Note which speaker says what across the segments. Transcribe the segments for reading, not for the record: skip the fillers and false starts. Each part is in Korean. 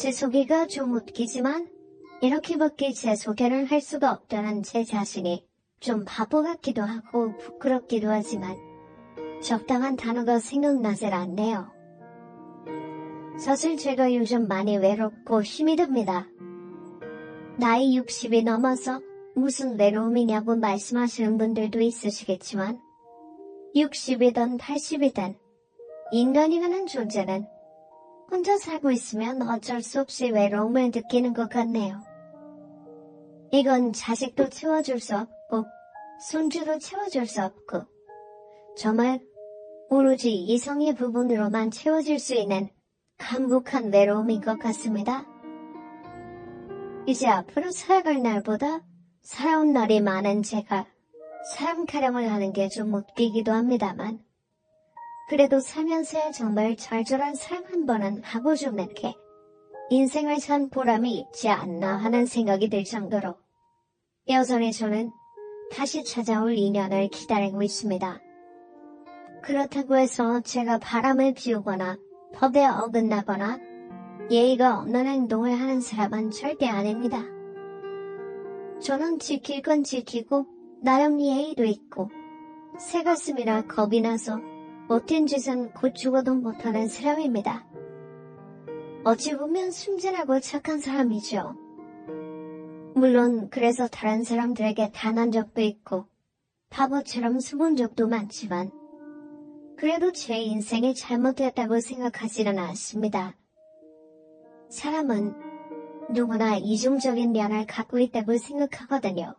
Speaker 1: 제 소개가 좀 웃기지만 이렇게밖에 제 소개를 할 수가 없다는 제 자신이 좀 바보 같기도 하고 부끄럽기도 하지만 적당한 단어가 생각나질 않네요. 사실 제가 요즘 많이 외롭고 힘이 듭니다. 나이 60이 넘어서 무슨 외로움이냐고 말씀하시는 분들도 있으시겠지만 60이든 80이든 인간이라는 존재는 혼자 살고 있으면 어쩔 수 없이 외로움을 느끼는 것 같네요. 이건 자식도 채워줄 수 없고 손주도 채워줄 수 없고 정말 오로지 이성의 부분으로만 채워질 수 있는 강국한 외로움인 것 같습니다. 이제 앞으로 살아갈 날보다 살아온 날이 많은 제가 사람 타령을 하는 게 좀 웃기기도 합니다만 그래도 살면서 정말 절절한 사랑 한 번은 하고 죽는 게 인생을 산 보람이 있지 않나 하는 생각이 들 정도로 여전히 저는 다시 찾아올 인연을 기다리고 있습니다. 그렇다고 해서 제가 바람을 피우거나 법에 어긋나거나 예의가 없는 행동을 하는 사람은 절대 아닙니다. 저는 지킬 건 지키고 나름 예의도 있고 새가슴이라 겁이 나서 못된 짓은 곧 죽어도 못하는 사람입니다. 어찌 보면 순진하고 착한 사람이죠. 물론 그래서 다른 사람들에게 당한 적도 있고 바보처럼 숨은 적도 많지만 그래도 제 인생이 잘못됐다고 생각하지는 않습니다. 사람은 누구나 이중적인 면을 갖고 있다고 생각하거든요.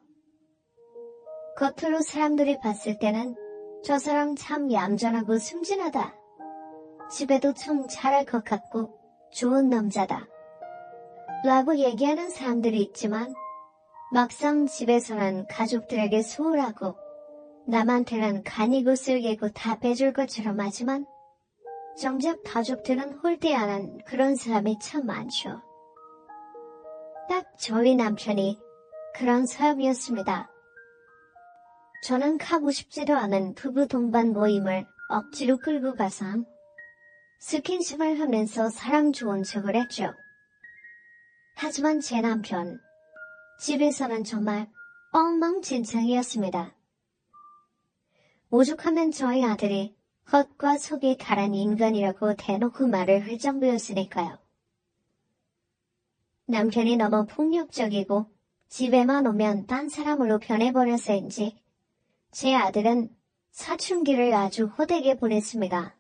Speaker 1: 겉으로 사람들이 봤을 때는 저 사람 참 얌전하고 순진하다. 집에도 참 잘할 것 같고 좋은 남자다. 라고 얘기하는 사람들이 있지만 막상 집에서는 가족들에게 소홀하고 남한테는 간이고 쓸개고 다 빼줄 것처럼 하지만 정작 가족들은 홀대하는 그런 사람이 참 많죠. 딱 저희 남편이 그런 사람이었습니다. 저는 가고 싶지도 않은 부부 동반 모임을 억지로 끌고 가서 스킨십을 하면서 사람 좋은 척을 했죠. 하지만 제 남편, 집에서는 정말 엉망진창이었습니다. 오죽하면 저희 아들이 겉과 속이 다른 인간이라고 대놓고 말을 할 정도였으니까요. 남편이 너무 폭력적이고 집에만 오면 딴 사람으로 변해버려서인지 제 아들은 사춘기를 아주 호되게 보냈습니다.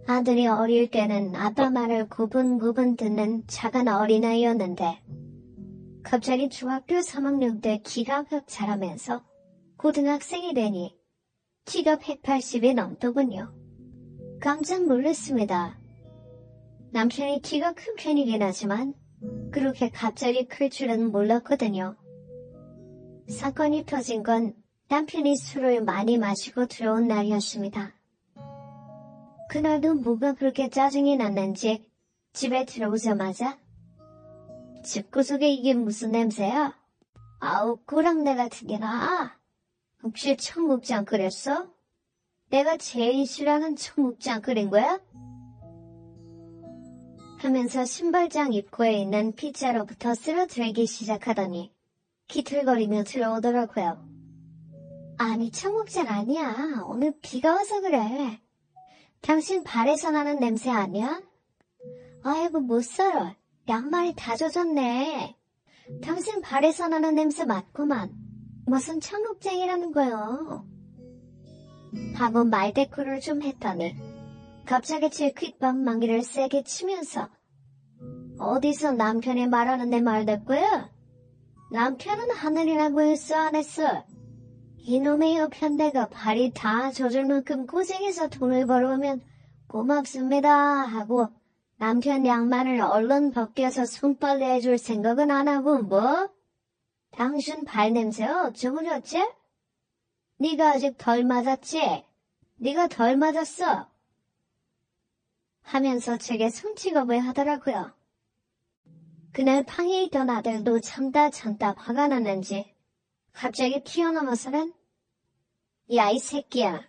Speaker 1: 아들이 어릴 때는 아빠 말을 구분구분 듣는 작은 어린아이였는데 갑자기 중학교 3학년 때 키가 확 자라면서 고등학생이 되니 키가 180이 넘더군요. 깜짝 놀랐습니다. 남편이 키가 큰 편이긴 하지만 그렇게 갑자기 클 줄은 몰랐거든요. 사건이 터진 건 남편이 술을 많이 마시고 들어온 날이었습니다. 그날도 뭐가 그렇게 짜증이 났는지 집에 들어오자마자 집구석에 이게 무슨 냄새야? 아우 꼬랑내 같은 게 나. 혹시 청국장 끓였어? 내가 제일 싫어하는 청국장 끓인 거야? 하면서 신발장 입구에 있는 빗자루부터 쓰러뜨리기 시작하더니 기틀거리며 들어오더라고요. 아니 청국장 아니야. 오늘 비가 와서 그래. 당신 발에서 나는 냄새 아니야? 아이고 못 살아. 양말이 다 젖었네. 당신 발에서 나는 냄새 맞구만. 무슨 청국장이라는 거요. 하고 말대꾸를 좀 했더니 갑자기 제 귓방망이를 세게 치면서 어디서 남편이 말하는 내 말대꾸야? 남편은 하늘이라고 했어 안 했어? 이놈의 여편대가 발이 다 젖을 만큼 고생해서 돈을 벌어오면 고맙습니다 하고 남편 양말을 얼른 벗겨서 손빨래 해줄 생각은 안 하고 뭐? 당신 발냄새 어쩌고 저쩌? 네가 아직 덜 맞았지? 네가 덜 맞았어. 하면서 제게 손찌검을 하더라고요. 그날 방에 있던 아들도 참다 화가 났는지 갑자기 튀어나와서는 야 이 새끼야.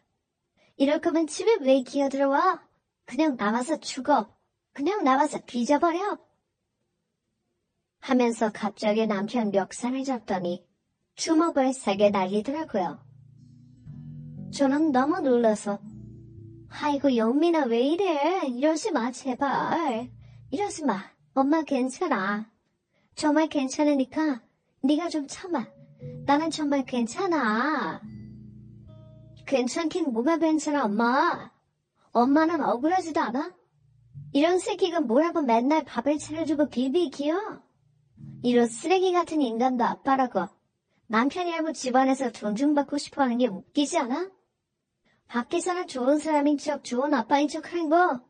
Speaker 1: 이럴 거면 집에 왜 기어들어와? 그냥 나가서 죽어. 그냥 나와서 뒤져버려. 하면서 갑자기 남편 멱살을 잡더니 주먹을 세게 날리더라고요. 저는 너무 놀라서 아이고 영민아 왜 이래? 이러지 마 제발. 이러지 마. 엄마 괜찮아. 정말 괜찮으니까 네가 좀 참아. 나는 정말 괜찮아. 괜찮긴 뭐가 괜찮아 엄마. 엄마는 억울하지도 않아? 이런 새끼가 뭐라고 맨날 밥을 차려주고 빌빌기어? 이런 쓰레기 같은 인간도 아빠라고. 남편이라고 집안에서 존중받고 싶어하는 게 웃기지 않아? 밖에서는 좋은 사람인 척 좋은 아빠인 척 하는 거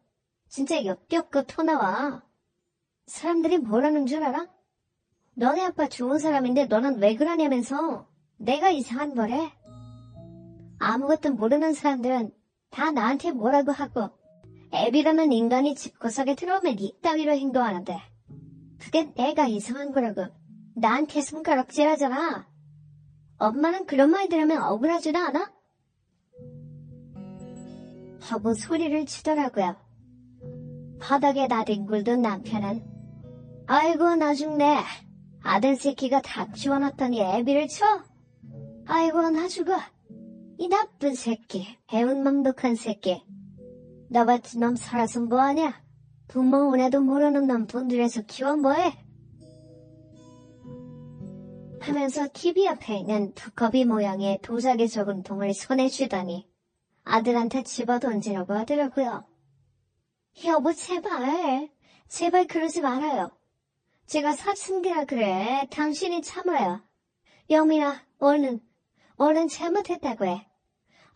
Speaker 1: 진짜 역겹고 토나와. 사람들이 뭐라는 줄 알아? 너네 아빠 좋은 사람인데 너는 왜 그러냐면서 내가 이상한 거래. 아무것도 모르는 사람들은 다 나한테 뭐라고 하고 애비라는 인간이 집구석에 들어오면 이따위로 행동하는데 그게 내가 이상한 거라고 나한테 손가락질하잖아. 엄마는 그런 말 들으면 억울하지도 않아? 하고 소리를 치더라고요. 바닥에 나뒹굴던 남편은 아이고 나 죽네. 아들 새끼가 다 치워놨더니 애비를 쳐? 아이고 나 죽어. 이 나쁜 새끼, 배은망덕한 새끼. 너 같은 놈 살아서 뭐하냐? 부모 은혜도 모르는 놈 분들에서 키워 뭐해? 하면서 TV 옆에 있는 두꺼비 모양의 도자기 적은 통을 손에 쥐더니 아들한테 집어던지려고 하더라고요. 여보 제발 그러지 말아요. 제가 사춘기라 그래. 당신이 참아요. 영민아 얼른 잘못했다고 해.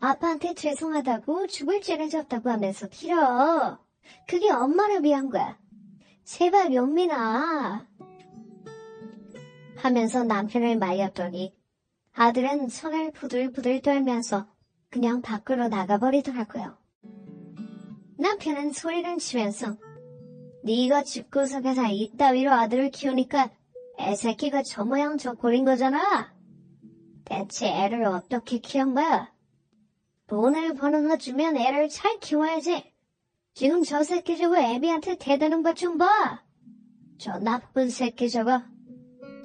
Speaker 1: 아빠한테 죄송하다고 죽을 죄를 졌다고 하면서 빌어. 그게 엄마를 위한 거야. 제발 영민아. 하면서 남편을 말렸더니 아들은 손을 부들부들 떨면서 그냥 밖으로 나가버리더라고요. 남편은 소리를 치면서 네가 집구석에서 이따위로 아들을 키우니까 애새끼가 저 모양 저 꼴인 거잖아. 대체 애를 어떻게 키운 거야? 돈을 벌어다 주면 애를 잘 키워야지. 지금 저 새끼 저거 애비한테 대드는 것 좀 봐. 저 나쁜 새끼 저거.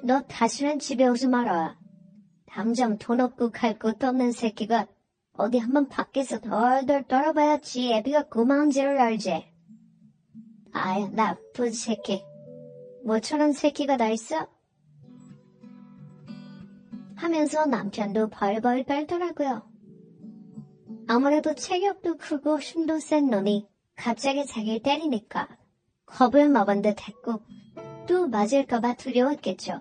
Speaker 1: 너 다시는 집에 오지 마라. 당장 돈 없고 갈 곳도 없는 새끼가 어디 한번 밖에서 덜덜 떨어봐야지 애비가 고마운지를 알지. 아유 나쁜 새끼. 뭐처럼 새끼가 다 있어? 하면서 남편도 벌벌 떨더라고요. 아무래도 체격도 크고 힘도 센 놈이 갑자기 자기를 때리니까 겁을 먹은 듯 했고 또 맞을까봐 두려웠겠죠.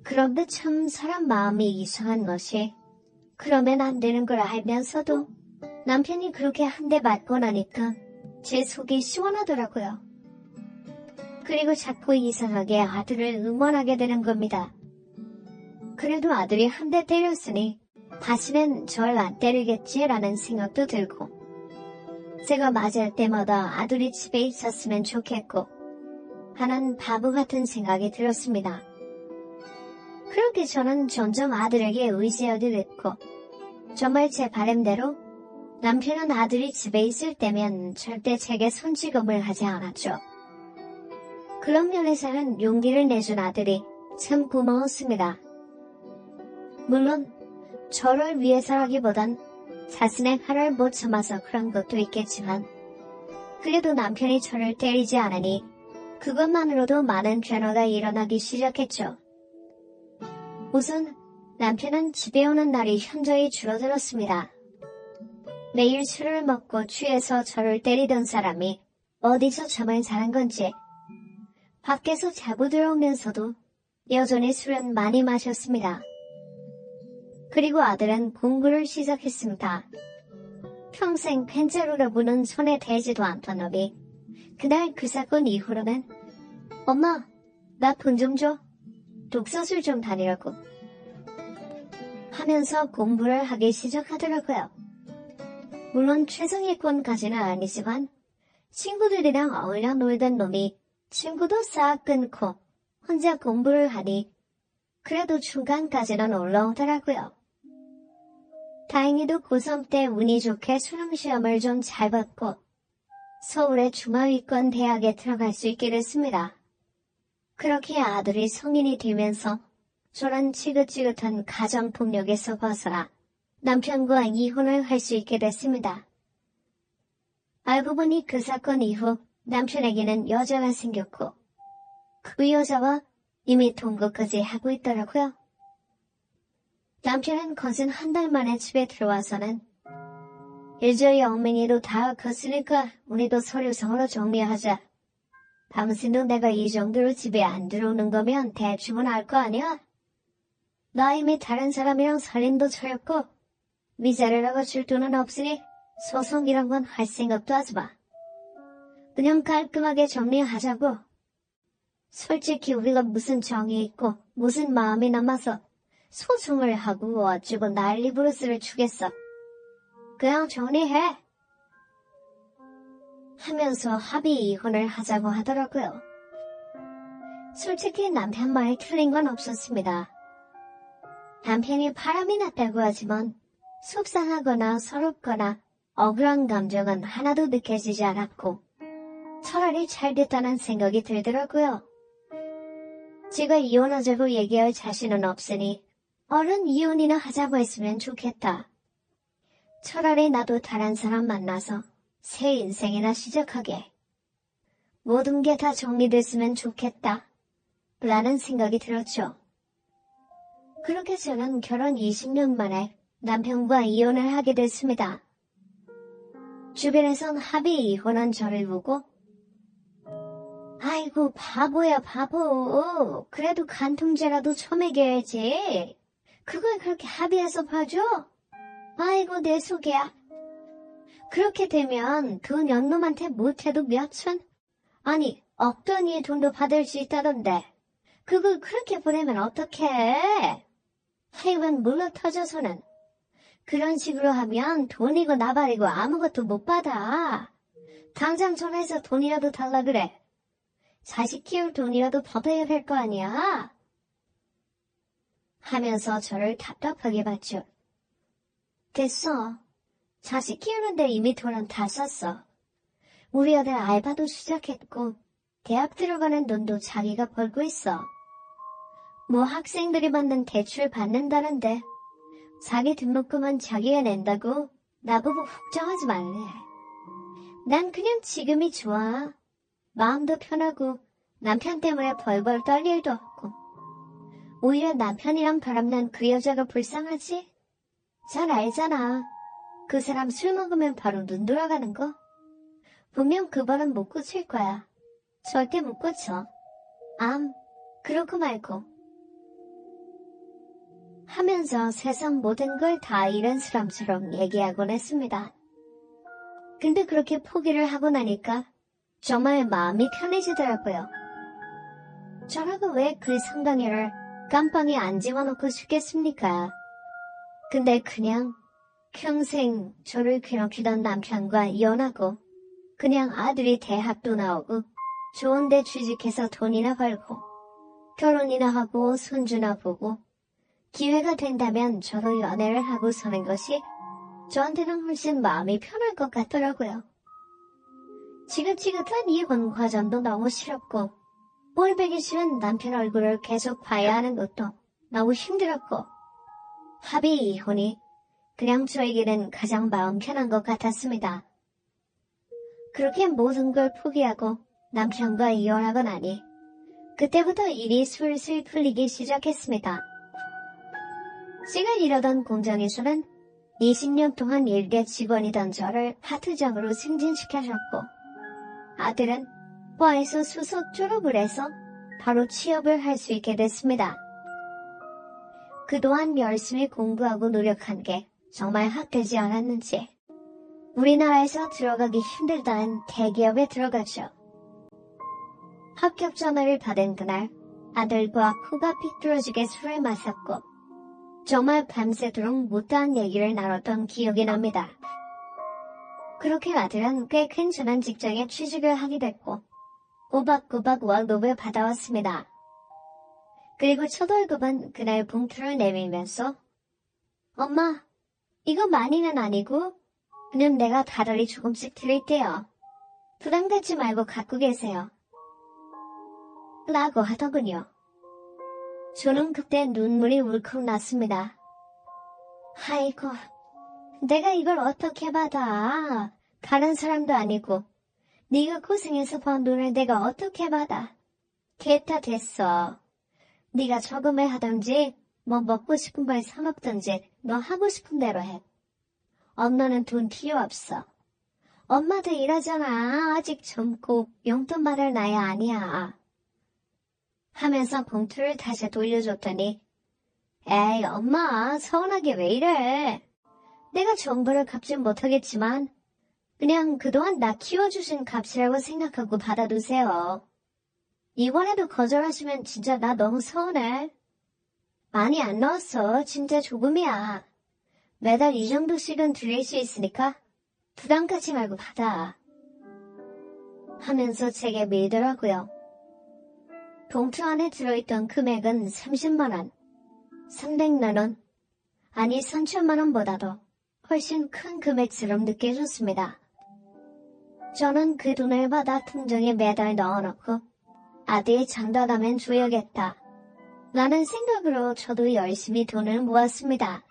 Speaker 1: 그런데 참 사람 마음이 이상한 것이 그러면 안 되는 걸 알면서도 남편이 그렇게 한 대 맞고 나니까 제 속이 시원하더라고요. 그리고 자꾸 이상하게 아들을 응원하게 되는 겁니다. 그래도 아들이 한 대 때렸으니 다시는 절 안 때리겠지라는 생각도 들고 제가 맞을 때마다 아들이 집에 있었으면 좋겠고 하는 바보 같은 생각이 들었습니다. 그렇게 저는 점점 아들에게 의지하게 됐고 정말 제 바람대로 남편은 아들이 집에 있을 때면 절대 제게 손찌검을 하지 않았죠. 그런 면에서는 용기를 내준 아들이 참 고마웠습니다. 물론 저를 위해서라기보단 자신의 화를 못 참아서 그런 것도 있겠지만 그래도 남편이 저를 때리지 않으니 그것만으로도 많은 변화가 일어나기 시작했죠. 우선 남편은 집에 오는 날이 현저히 줄어들었습니다. 매일 술을 먹고 취해서 저를 때리던 사람이 어디서 잠을 자는 건지 밖에서 자고 들어오면서도 여전히 술은 많이 마셨습니다. 그리고 아들은 공부를 시작했습니다. 평생 펜자루로 부는 손에 대지도 않던 놈이 그날 그 사건 이후로는 엄마, 나 돈 좀 줘. 독서실 좀 다니라고. 하면서 공부를 하기 시작하더라고요. 물론 최상위권까지는 아니지만 친구들이랑 어울려 놀던 놈이 친구도 싹 끊고 혼자 공부를 하니 그래도 중간까지는 올라오더라고요. 다행히도 고3 때 운이 좋게 수능시험을 좀 잘 봤고 서울의 중하위권 대학에 들어갈 수 있게 됐습니다. 그렇게 아들이 성인이 되면서 저는 지긋지긋한 가정폭력에서 벗어나 남편과 이혼을 할 수 있게 됐습니다. 알고 보니 그 사건 이후 남편에게는 여자가 생겼고 그 여자와 이미 동거까지 하고 있더라고요. 남편은 거진 한 달 만에 집에 들어와서는 일저희 엉맹이도 다 컸으니까 우리도 서류상으로 정리하자. 당신도 내가 이 정도로 집에 안 들어오는 거면 대충은 알 거 아니야? 나 이미 다른 사람이랑 살림도 차렸고 위자료라고 줄 돈은 없으니 소송 이런 건 할 생각도 하지 마. 그냥 깔끔하게 정리하자고. 솔직히 우리가 무슨 정이 있고 무슨 마음이 남아서 소송을 하고 어쩌고 난리 부르스를 추겠어. 그냥 정리해. 하면서 합의 이혼을 하자고 하더라고요. 솔직히 남편 말이 틀린 건 없었습니다. 남편이 바람이 났다고 하지만 속상하거나 서럽거나 억울한 감정은 하나도 느껴지지 않았고 차라리 잘 됐다는 생각이 들더라고요. 제가 이혼하자고 얘기할 자신은 없으니 얼른 이혼이나 하자고 했으면 좋겠다. 차라리 나도 다른 사람 만나서 새 인생이나 시작하게. 모든 게 다 정리됐으면 좋겠다. 라는 생각이 들었죠. 그렇게 저는 결혼 20년 만에 남편과 이혼을 하게 됐습니다. 주변에선 합의 이혼한 저를 보고 아이고 바보야 바보. 그래도 간통죄라도 처먹여야지. 그걸 그렇게 합의해서 봐줘? 아이고 내 속이야. 그렇게 되면 그 연놈한테 못해도 몇천? 아니 억 단위의 돈도 받을 수 있다던데 그걸 그렇게 보내면 어떡해? 하여간 물러터져서는 그런 식으로 하면 돈이고 나발이고 아무것도 못 받아. 당장 전화해서 돈이라도 달라 그래. 자식 키울 돈이라도 받아야 할 거 아니야? 하면서 저를 답답하게 봤죠. 됐어. 자식 키우는데 이미 돈은 다 썼어. 우리 아들 알바도 시작했고 대학 들어가는 돈도 자기가 벌고 있어. 뭐 학생들이 받는 대출 받는다는데 자기 등록금은 자기가 낸다고 나보고 걱정하지 말래. 난 그냥 지금이 좋아. 마음도 편하고 남편 때문에 벌벌 떨 일도 없고. 오히려 남편이랑 바람난 그 여자가 불쌍하지? 잘 알잖아. 그 사람 술 먹으면 바로 눈 돌아가는 거. 분명 그 벌은 못 고칠 거야. 절대 못 고쳐. 그렇고 말고. 하면서 세상 모든 걸 다 잃은 사람처럼 얘기하곤 했습니다. 근데 그렇게 포기를 하고 나니까 정말 마음이 편해지더라고요. 저라고 왜 그 성당에를 깜빵에 안 집어넣고 싶겠습니까? 근데 그냥 평생 저를 괴롭히던 남편과 이혼하고 그냥 아들이 대학도 나오고 좋은데 취직해서 돈이나 벌고 결혼이나 하고 손주나 보고 기회가 된다면 저도 연애를 하고 사는 것이 저한테는 훨씬 마음이 편할 것 같더라고요. 지긋지긋한 이혼 과정도 너무 싫었고 꼴보기 싫은 남편 얼굴을 계속 봐야 하는 것도 너무 힘들었고 합의 이혼이 그냥 저에게는 가장 마음 편한 것 같았습니다. 그렇게 모든 걸 포기하고 남편과 이혼하고 나니 그때부터 일이 술술 풀리기 시작했습니다. 제가 일하던 공장에서는 20년 동안 일개 직원이던 저를 파트장으로 승진시켜줬고 아들은 과에서 수석 졸업을 해서 바로 취업을 할 수 있게 됐습니다. 그동안 열심히 공부하고 노력한 게 정말 헛되지 않았는지 우리나라에서 들어가기 힘들다는 대기업에 들어갔죠. 합격 전화를 받은 그날 아들과 코가 삐뚤어지게 술을 마셨고 정말 밤새도록 못다한 얘기를 나눴던 기억이 납니다. 그렇게 아들은 꽤 괜찮은 직장에 취직을 하게 됐고 꼬박꼬박 월급을 받아왔습니다. 그리고 첫 월급은 그날 봉투를 내밀면서 엄마, 이거 많이는 아니고 그냥 내가 다달이 조금씩 드릴게요. 부담 갖지 말고 갖고 계세요. 라고 하더군요. 저는 그때 눈물이 울컥 났습니다. 아이고, 내가 이걸 어떻게 받아. 다른 사람도 아니고 네가 고생해서 번 돈을 내가 어떻게 받아. 됐어. 네가 저금을 하던지 뭐 먹고 싶은 걸 사 먹던지 너 하고 싶은 대로 해. 엄마는 돈 필요 없어. 엄마도 일하잖아. 아직 젊고 용돈 받을 나이 아니야. 하면서 봉투를 다시 돌려줬더니 에이 엄마 서운하게 왜 이래. 내가 정부를 갚진 못하겠지만 그냥 그동안 나 키워주신 값이라고 생각하고 받아두세요. 이번에도 거절하시면 진짜 나 너무 서운해. 많이 안 넣었어. 진짜 조금이야. 매달 이 정도씩은 드릴 수 있으니까 부담 갖지 말고 받아. 하면서 제게 밀더라고요. 봉투 안에 들어있던 금액은 30만원, 300만원, 아니 3천만원보다도 훨씬 큰 금액처럼 느껴졌습니다. 저는 그 돈을 받아 통장에 매달 넣어놓고 아들이 장가가면 줘야겠다 라는 생각으로 저도 열심히 돈을 모았습니다.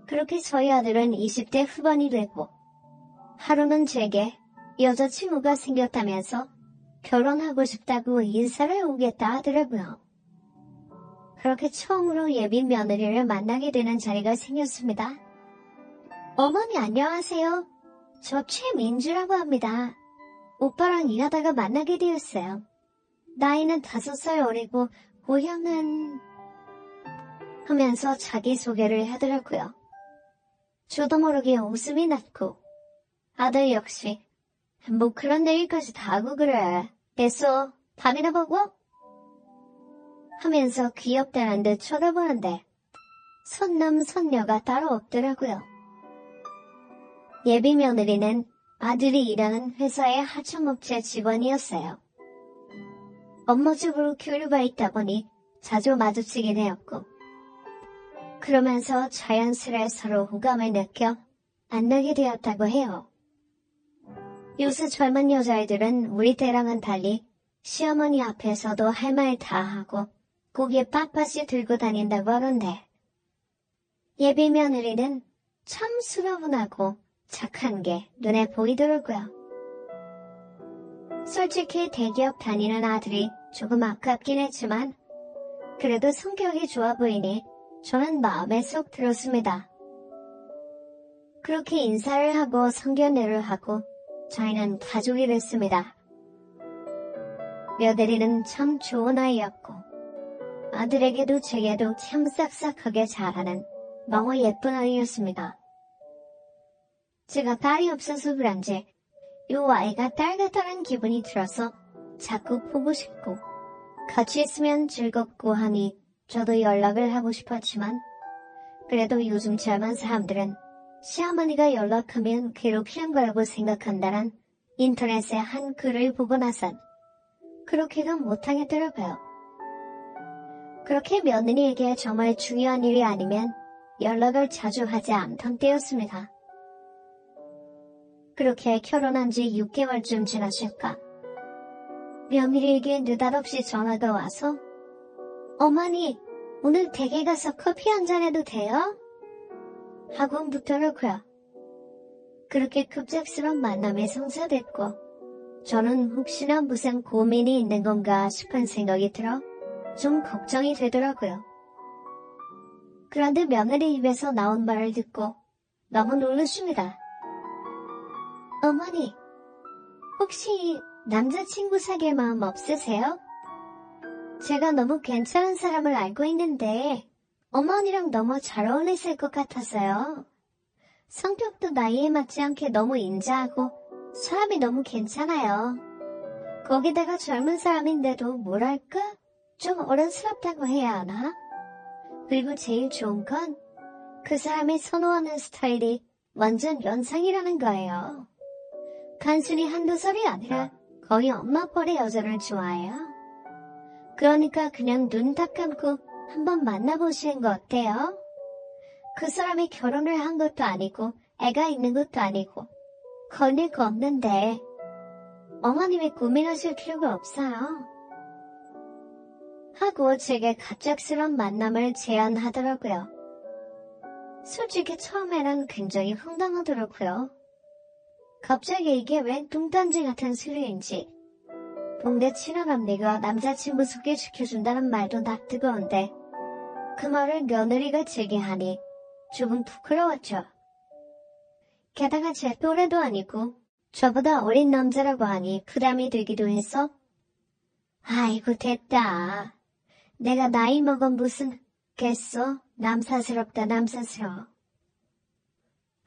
Speaker 1: 그렇게 저희 아들은 20대 후반이 되고 하루는 제게 여자친구가 생겼다면서 결혼하고 싶다고 인사를 오겠다 하더라고요. 그렇게 처음으로 예비 며느리를 만나게 되는 자리가 생겼습니다. 어머니 안녕하세요. 저 최민주라고 합니다. 오빠랑 일하다가 만나게 되었어요. 나이는 5살 어리고 고향은... 하면서 자기소개를 하더라고요. 저도 모르게 웃음이 났고 아들 역시 뭐 그런 얘기까지 다 하고 그래. 됐어. 밥이나 먹어? 하면서 귀엽다는 듯 쳐다보는데 손남 손녀가 따로 없더라고요. 예비 며느리는 아들이 일하는 회사의 하청업체 직원이었어요. 업무적으로 교류가 있다 보니 자주 마주치게 되었고 그러면서 자연스레 서로 호감을 느껴 만나게 되었다고 해요. 요새 젊은 여자애들은 우리 때랑은 달리 시어머니 앞에서도 할 말 다 하고 고개 빳빳이 들고 다닌다고 하던데 예비 며느리는 참 수려분하고 착한 게 눈에 보이더라고요. 솔직히 대기업 다니는 아들이 조금 아깝긴 했지만 그래도 성격이 좋아 보이니 저는 마음에 쏙 들었습니다. 그렇게 인사를 하고 성견례를 하고 저희는 가족이 됐습니다. 며느리는 참 좋은 아이였고 아들에게도 제게도 참 싹싹하게 잘하는 너무 예쁜 아이였습니다. 제가 딸이 없어서 그런지 이 아이가 딸 같다는 기분이 들어서 자꾸 보고 싶고 같이 있으면 즐겁고 하니 저도 연락을 하고 싶었지만 그래도 요즘 젊은 사람들은 시어머니가 연락하면 괴롭히는 거라고 생각한다는 인터넷에 한 글을 보고 나선 그렇게도 못하겠더라고요. 그렇게 며느리에게 정말 중요한 일이 아니면 연락을 자주 하지 않던 때였습니다. 그렇게 결혼한 지 6개월쯤 지났을까 며느리에게 느닷없이 전화가 와서 어머니 오늘 댁에 가서 커피 한잔 해도 돼요? 하고 묻더라고요. 그렇게 급작스러운 만남이 성사됐고 저는 혹시나 무슨 고민이 있는 건가 싶은 생각이 들어 좀 걱정이 되더라고요. 그런데 며느리 입에서 나온 말을 듣고 너무 놀랐습니다. 어머니, 혹시 남자친구 사귈 마음 없으세요? 제가 너무 괜찮은 사람을 알고 있는데 어머니랑 너무 잘 어울리실 것 같아서요. 성격도 나이에 맞지 않게 너무 인자하고 사람이 너무 괜찮아요. 거기다가 젊은 사람인데도 뭐랄까? 좀 어른스럽다고 해야 하나? 그리고 제일 좋은 건 그 사람이 선호하는 스타일이 완전 연상이라는 거예요. 단순히 한두 살이 아니라 거의 엄마 뻘의 여자를 좋아해요. 그러니까 그냥 눈 딱 감고 한번 만나보시는 거 어때요? 그 사람이 결혼을 한 것도 아니고 애가 있는 것도 아니고 걸릴 거 없는데 어머님이 고민하실 필요가 없어요. 하고 제게 갑작스런 만남을 제안하더라고요. 솔직히 처음에는 굉장히 황당하더라고요. 갑자기 이게 웬 뚱딴지 같은 소리인지. 동네 친언니가 남자친구 소개시켜준다는 말도 낯뜨거운데 그 말을 며느리가 제기하니 조금 부끄러웠죠. 게다가 제 또래도 아니고 저보다 어린 남자라고 하니 부담이 되기도 해서 아이고 됐다. 내가 나이 먹은 무슨 겠어? 남사스럽다 남사스러워.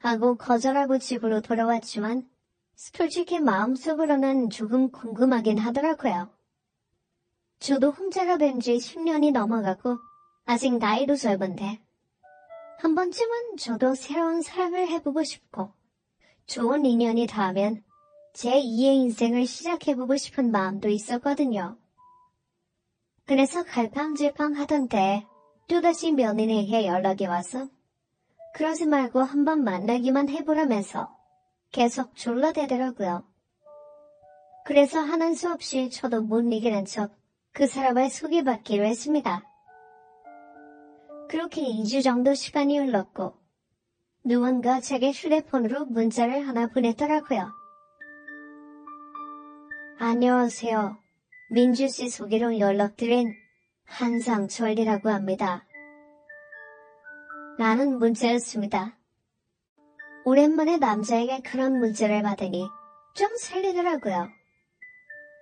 Speaker 1: 하고 거절하고 집으로 돌아왔지만 솔직히 마음속으로는 조금 궁금하긴 하더라고요. 저도 혼자가 된 지 10년이 넘어가고 아직 나이도 젊은데 한 번쯤은 저도 새로운 사랑을 해보고 싶고 좋은 인연이 닿으면 제2의 인생을 시작해보고 싶은 마음도 있었거든요. 그래서 갈팡질팡 하던데 또다시 며느리에게 연락이 와서 그러지 말고 한번 만나기만 해보라면서 계속 졸라대더라고요. 그래서 하는 수 없이 저도 못 이기는 척 그 사람을 소개받기로 했습니다. 그렇게 2주 정도 시간이 흘렀고 누군가 제게 휴대폰으로 문자를 하나 보냈더라고요. 안녕하세요. 민주씨 소개로 연락드린 한상철이라고 합니다. 라는 문자였습니다. 오랜만에 남자에게 그런 문자를 받으니 좀 설레더라고요.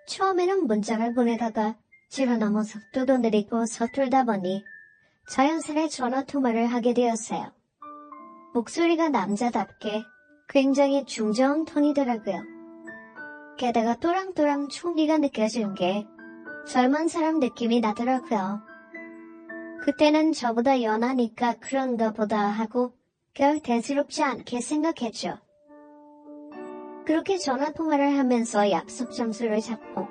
Speaker 1: 처음에는 문자를 보내다가 제가 너무 속도도 느리고 서툴다 보니 자연스레 전화통화를 하게 되었어요. 목소리가 남자답게 굉장히 중저음 톤이더라고요. 게다가 또랑또랑 총기가 느껴지는 게 젊은 사람 느낌이 나더라고요. 그때는 저보다 연하니까 그런가 보다 하고 별 대수롭지 않게 생각했죠. 그렇게 전화통화를 하면서 약속 장소를 잡고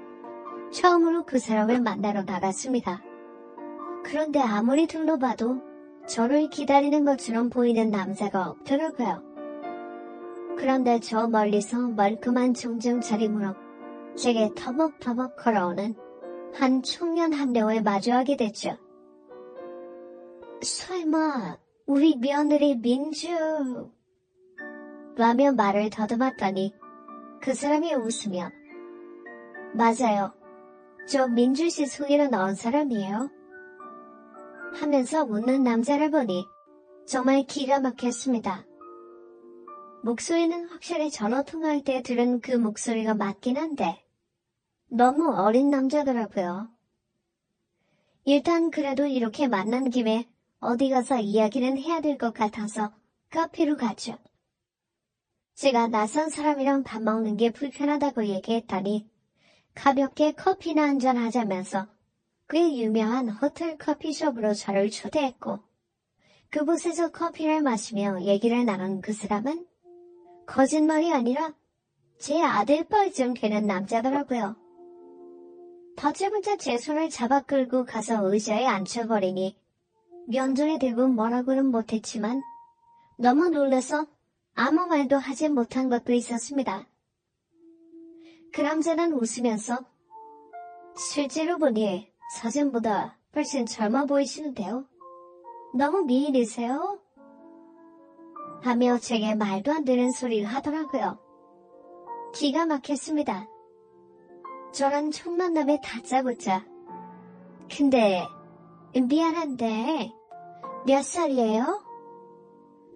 Speaker 1: 처음으로 그 사람을 만나러 나갔습니다. 그런데 아무리 둘러봐도 저를 기다리는 것처럼 보이는 남자가 없더라고요. 그런데 저 멀리서 멀끔한 정장 차림으로 제게 터벅터벅 걸어오는 한 청년 한 명을 마주하게 됐죠. 설마 우리 며느리 민주 라며 말을 더듬었더니 그 사람이 웃으며 맞아요. 저 민주씨 소개로 나온 사람이에요. 하면서 웃는 남자를 보니 정말 기가 막혔습니다. 목소리는 확실히 전화통화할 때 들은 그 목소리가 맞긴 한데 너무 어린 남자더라고요. 일단 그래도 이렇게 만난 김에 어디 가서 이야기는 해야 될 것 같아서 카페로 갔죠. 제가 낯선 사람이랑 밥 먹는 게 불편하다고 얘기했더니 가볍게 커피나 한잔 하자면서 꽤 유명한 호텔 커피숍으로 저를 초대했고 그곳에서 커피를 마시며 얘기를 나눈 그 사람은 거짓말이 아니라 제 아들뻘쯤 되는 남자더라고요. 다짜고짜 제 손을 잡아 끌고 가서 의자에 앉혀버리니 면전에 대고 뭐라고는 못했지만 너무 놀라서 아무 말도 하지 못한 것도 있었습니다. 그 남자는 웃으면서 실제로 보니 사진보다 훨씬 젊어 보이시는데요. 너무 미인이세요? 하며 제게 말도 안 되는 소리를 하더라고요. 기가 막혔습니다. 저랑 첫 만남에 다짜고짜. 근데 미안한데 몇 살이에요?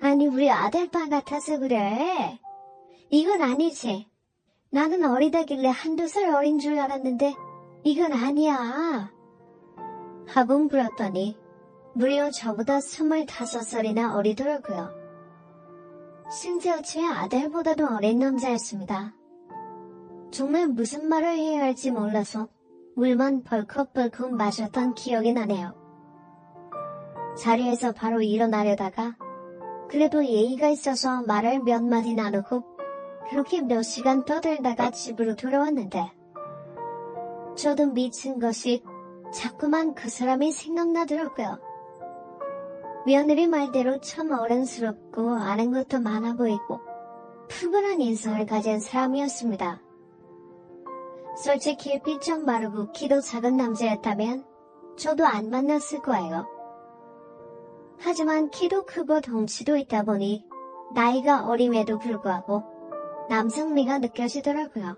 Speaker 1: 아니 우리 아들뻘 같아서 그래. 이건 아니지. 나는 어리다길래 한두 살 어린 줄 알았는데 이건 아니야. 하고 물었더니 무려 저보다 25살이나 어리더라고요. 심지어 제 아들보다도 어린 남자였습니다. 정말 무슨 말을 해야 할지 몰라서 물만 벌컥벌컥 마셨던 기억이 나네요. 자리에서 바로 일어나려다가 그래도 예의가 있어서 말을 몇 마디 나누고 그렇게 몇 시간 떠들다가 집으로 돌아왔는데 저도 미친 것이 자꾸만 그 사람이 생각나더라고요. 며느리 말대로 참 어른스럽고 아는 것도 많아 보이고 푸근한 인성을 가진 사람이었습니다. 솔직히 삐쩍 마르고 키도 작은 남자였다면 저도 안 만났을 거예요. 하지만 키도 크고 덩치도 있다 보니 나이가 어림에도 불구하고 남성미가 느껴지더라고요.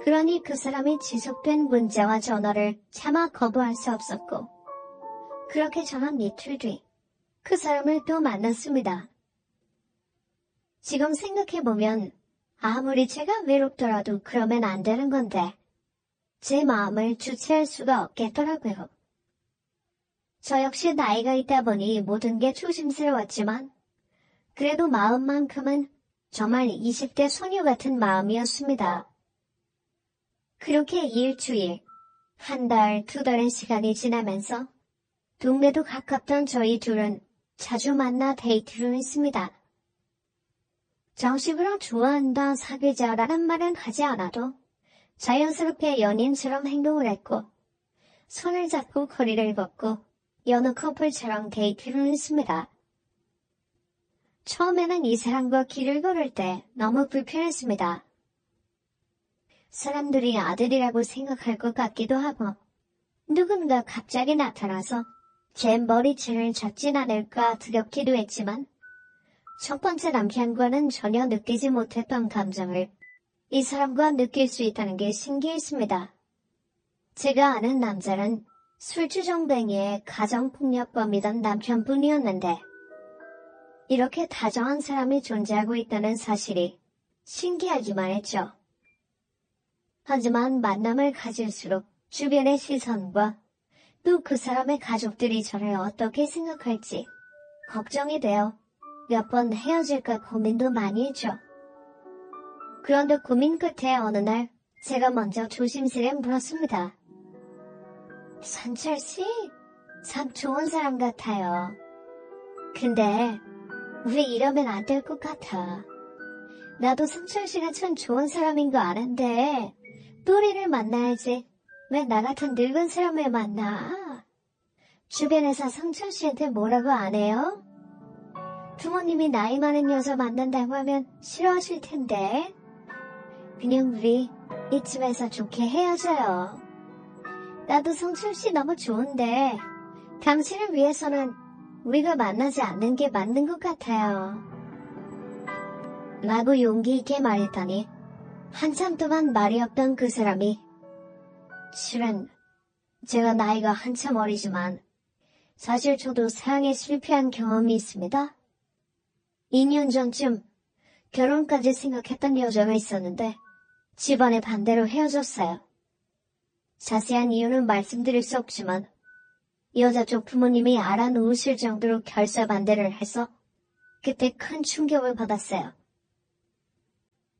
Speaker 1: 그러니 그 사람이 지속된 문자와 전화를 차마 거부할 수 없었고, 그렇게 저는 이틀 뒤 그 사람을 또 만났습니다. 지금 생각해보면 아무리 제가 외롭더라도 그러면 안 되는 건데 제 마음을 주체할 수가 없겠더라고요. 저 역시 나이가 있다 보니 모든 게 조심스러웠지만 그래도 마음만큼은 정말 20대 소녀 같은 마음이었습니다. 그렇게 일주일, 한 달, 두 달의 시간이 지나면서 동네도 가깝던 저희 둘은 자주 만나 데이트를 했습니다. 정식으로 좋아한다, 사귀자라는 말은 하지 않아도 자연스럽게 연인처럼 행동을 했고 손을 잡고 거리를 걷고 여느 커플처럼 데이트를 했습니다. 처음에는 이 사람과 길을 걸을 때 너무 불편했습니다. 사람들이 아들이라고 생각할 것 같기도 하고 누군가 갑자기 나타나서 제 머리채를 잡진 않을까 두렵기도 했지만 첫 번째 남편과는 전혀 느끼지 못했던 감정을 이 사람과 느낄 수 있다는 게 신기했습니다. 제가 아는 남자는 술주정뱅이의 가정폭력범이던 남편분이었는데 이렇게 다정한 사람이 존재하고 있다는 사실이 신기하기만 했죠. 하지만 만남을 가질수록 주변의 시선과 또 그 사람의 가족들이 저를 어떻게 생각할지 걱정이 되어 몇 번 헤어질까 고민도 많이 했죠. 그런데 고민 끝에 어느 날 제가 먼저 조심스레 물었습니다. 선철씨, 참 좋은 사람 같아요. 근데 우리 이러면 안 될 것 같아. 나도 선철씨가 참 좋은 사람인 거 아는데 또래를 만나야지. 왜 나 같은 늙은 사람을 만나? 주변에서 성철씨한테 뭐라고 안 해요? 부모님이 나이 많은 여자 만난다고 하면 싫어하실 텐데. 그냥 우리 이쯤에서 좋게 헤어져요. 나도 성철씨 너무 좋은데 당신을 위해서는 우리가 만나지 않는 게 맞는 것 같아요. 라고 용기 있게 말했더니 한참 동안 말이 없던 그 사람이 실은 제가 나이가 한참 어리지만 사실 저도 사랑에 실패한 경험이 있습니다. 2년 전쯤 결혼까지 생각했던 여자가 있었는데 집안의 반대로 헤어졌어요. 자세한 이유는 말씀드릴 수 없지만 여자 쪽 부모님이 알아놓으실 정도로 결사 반대를 해서 그때 큰 충격을 받았어요.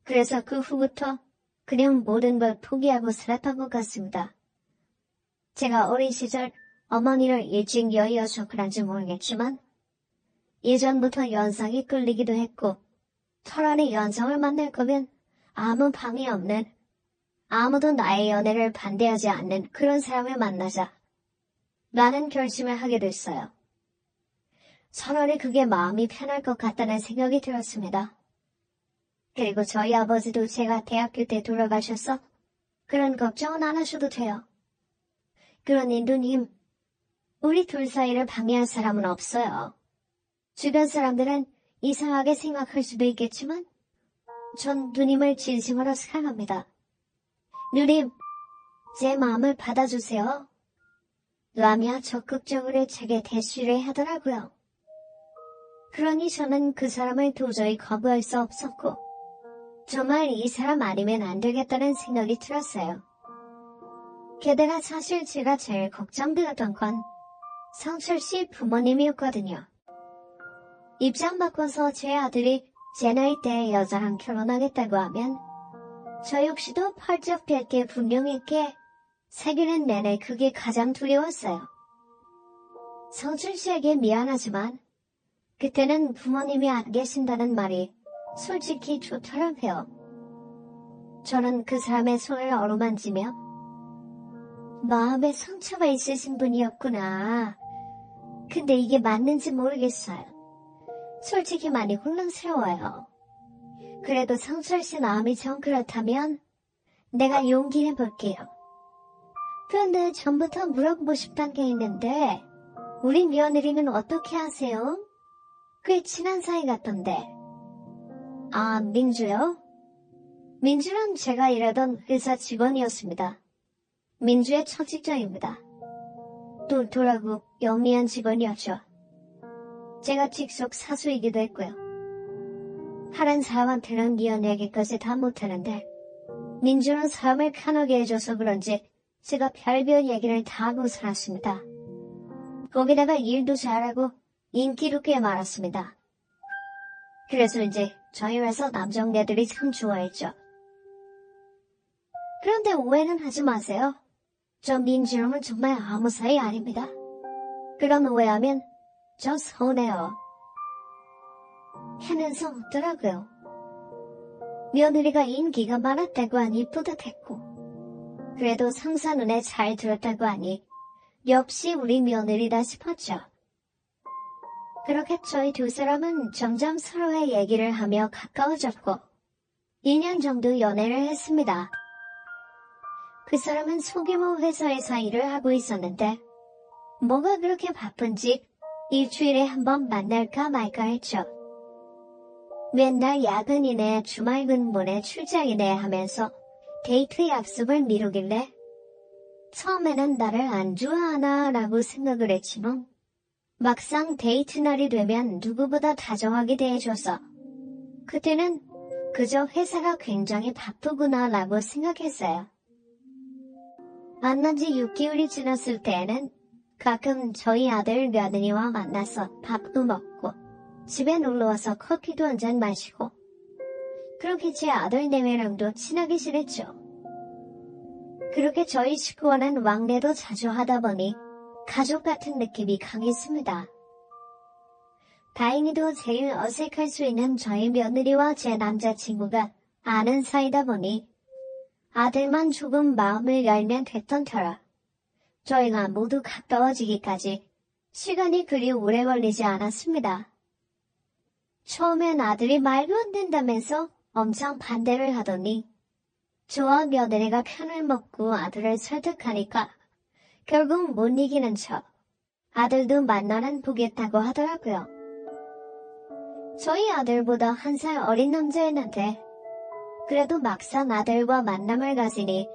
Speaker 1: 그래서 그 후부터 그냥 모든 걸 포기하고 살았던 것 같습니다. 제가 어린 시절 어머니를 일찍 여의어서 그런지 모르겠지만 예전부터 연상이 끌리기도 했고 터란의 연상을 만날 거면 아무 방해 없는 아무도 나의 연애를 반대하지 않는 그런 사람을 만나자 라는 결심을 하게 됐어요. 차라리 그게 마음이 편할 것 같다는 생각이 들었습니다. 그리고 저희 아버지도 제가 대학교 때 돌아가셔서 그런 걱정은 안 하셔도 돼요. 그러니 누님, 우리 둘 사이를 방해할 사람은 없어요. 주변 사람들은 이상하게 생각할 수도 있겠지만 전 누님을 진심으로 사랑합니다. 누님, 제 마음을 받아주세요. 라며 적극적으로 제게 대시를 하더라고요. 그러니 저는 그 사람을 도저히 거부할 수 없었고 정말 이 사람 아니면 안 되겠다는 생각이 들었어요. 게다가 사실 제가 제일 걱정되었던 건 성철씨 부모님이었거든요. 입장 바꿔서 제 아들이 제 나이 때 여자랑 결혼하겠다고 하면 저 역시도 펄쩍 뺄 게 분명했기에 사귀는 내내 그게 가장 두려웠어요. 성철씨에게 미안하지만 그때는 부모님이 안 계신다는 말이 솔직히 좋더라고요. 저는 그 사람의 손을 어루만지며 마음에 상처가 있으신 분이었구나. 근데 이게 맞는지 모르겠어요. 솔직히 많이 혼란스러워요. 그래도 성철씨 마음이 정 그렇다면 내가 용기 내볼게요. 그런데 전부터 물어보고 싶단 게 있는데 우리 며느리는 어떻게 아세요? 꽤 친한 사이 같던데. 아, 민주요? 민주는 제가 일하던 회사 직원이었습니다. 민주의 첫 직장입니다. 똘똘하고 영리한 직원이었죠. 제가 직속 사수이기도 했고요. 다른 사람한테는 이런 얘기까지 다 못하는데 민주는 삶을 편하게 해줘서 그런지 제가 별별 얘기를 다 하고 살았습니다. 거기다가 일도 잘하고 인기도 꽤 많았습니다. 그래서 이제 저희 회사 남정네들이 참 좋아했죠. 그런데 오해는 하지 마세요. 저 민주랑은 정말 아무 사이 아닙니다. 그런 오해하면 저 서운해요. 하면서 웃더라고요. 며느리가 인기가 많았다고 하니 뿌듯했고 그래도 상사 눈에 잘 들었다고 하니 역시 우리 며느리다 싶었죠. 그렇게 저희 두 사람은 점점 서로의 얘기를 하며 가까워졌고 2년 정도 연애를 했습니다. 그 사람은 소규모 회사에서 일을 하고 있었는데 뭐가 그렇게 바쁜지 일주일에 한 번 만날까 말까 했죠. 맨날 야근이네 주말 근무네 출장이네 하면서 데이트 약속을 미루길래 처음에는 나를 안 좋아하나 라고 생각을 했지만 막상 데이트 날이 되면 누구보다 다정하게 대해줘서 그때는 그저 회사가 굉장히 바쁘구나 라고 생각했어요. 만난 지 6개월이 지났을 때에는 가끔 저희 아들 며느리와 만나서 밥도 먹고 집에 놀러와서 커피도 한잔 마시고 그렇게 제 아들 내외랑도 친하게 지냈죠. 그렇게 저희 식구와는 왕래도 자주 하다 보니 가족 같은 느낌이 강했습니다. 다행히도 제일 어색할 수 있는 저희 며느리와 제 남자친구가 아는 사이다 보니 아들만 조금 마음을 열면 됐던 터라 저희가 모두 가까워지기까지 시간이 그리 오래 걸리지 않았습니다. 처음엔 아들이 말도 안 된다면서 엄청 반대를 하더니 저와 며느리가 편을 먹고 아들을 설득하니까 결국 못 이기는 척 아들도 만나는 보겠다고 하더라고요. 저희 아들보다 1살 어린 남자였는데 그래도 막상 아들과 만남을 가지니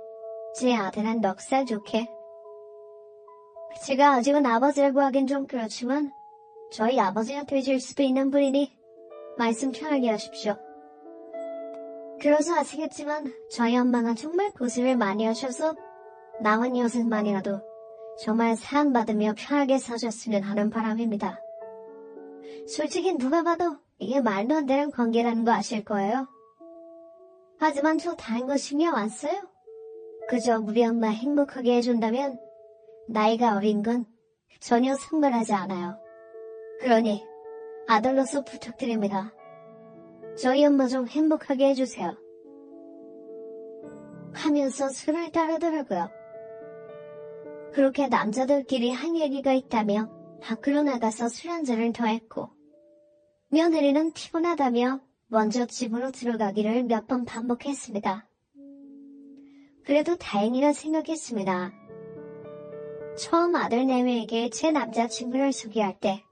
Speaker 1: 제 아들은 넉살 좋게 제가 아직은 아버지라고 하긴 좀 그렇지만 저희 아버지가 되실 수도 있는 분이니 말씀 편하게 하십시오. 그래서 아시겠지만 저희 엄마가 정말 고생을 많이 하셔서 남은 여생만이라도 정말 사랑받으며 편하게 사셨으면 하는 바람입니다. 솔직히 누가 봐도 이게 말도 안 되는 관계라는 거 아실 거예요. 하지만 저 다른 거 신경 안 써요. 그저 우리 엄마 행복하게 해준다면 나이가 어린 건 전혀 상관하지 않아요. 그러니 아들로서 부탁드립니다. 저희 엄마 좀 행복하게 해주세요. 하면서 술을 따르더라고요. 그렇게 남자들끼리 한 얘기가 있다며 밖으로 나가서 술 한잔을 더 했고 며느리는 피곤하다며 먼저 집으로 들어가기를 몇 번 반복했습니다. 그래도 다행이라 생각했습니다. 처음 아들 내외에게 제 남자친구를 소개할 때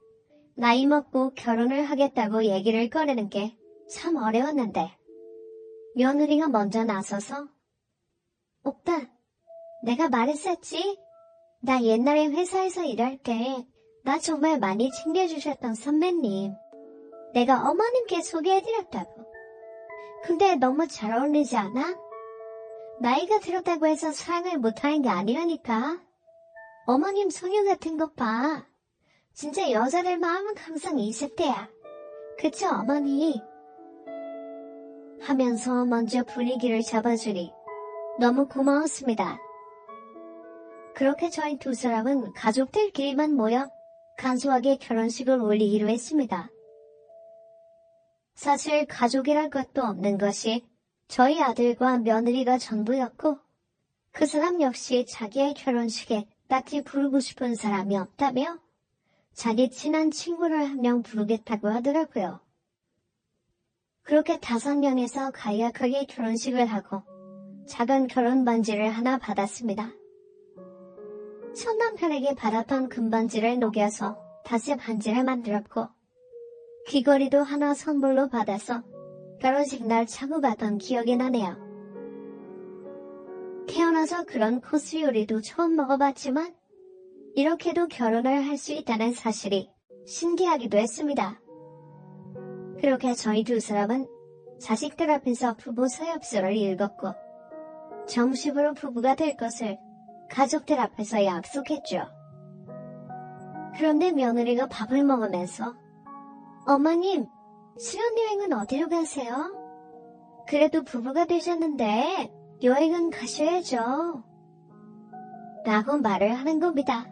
Speaker 1: 나이 먹고 결혼을 하겠다고 얘기를 꺼내는 게 참 어려웠는데 며느리가 먼저 나서서 오빠, 내가 말했었지? 나 옛날에 회사에서 일할 때 나 정말 많이 챙겨주셨던 선배님. 내가 어머님께 소개해드렸다고. 근데 너무 잘 어울리지 않아? 나이가 들었다고 해서 사랑을 못하는 게 아니라니까. 어머님 소녀 같은 것 봐. 진짜 여자들 마음은 항상 20대야. 그쵸 어머니? 하면서 먼저 분위기를 잡아주니 너무 고마웠습니다. 그렇게 저희 두 사람은 가족들끼리만 모여 간소하게 결혼식을 올리기로 했습니다. 사실 가족이랄 것도 없는 것이 저희 아들과 며느리가 전부였고 그 사람 역시 자기의 결혼식에 딱히 부르고 싶은 사람이 없다며 자기 친한 친구를 한 명 부르겠다고 하더라고요. 그렇게 5명에서 간략하게 결혼식을 하고 작은 결혼 반지를 하나 받았습니다. 첫 남편에게 받았던 금반지를 녹여서 다시 반지를 만들었고 귀걸이도 하나 선물로 받아서 결혼식 날 차고 봤던 기억이 나네요. 태어나서 그런 코스 요리도 처음 먹어봤지만 이렇게도 결혼을 할 수 있다는 사실이 신기하기도 했습니다. 그렇게 저희 두 사람은 자식들 앞에서 부부 서엽서를 읽었고 정식으로 부부가 될 것을 가족들 앞에서 약속했죠. 그런데 며느리가 밥을 먹으면서 어머님, 수련여행은 어디로 가세요? 그래도 부부가 되셨는데 여행은 가셔야죠. 라고 말을 하는 겁니다.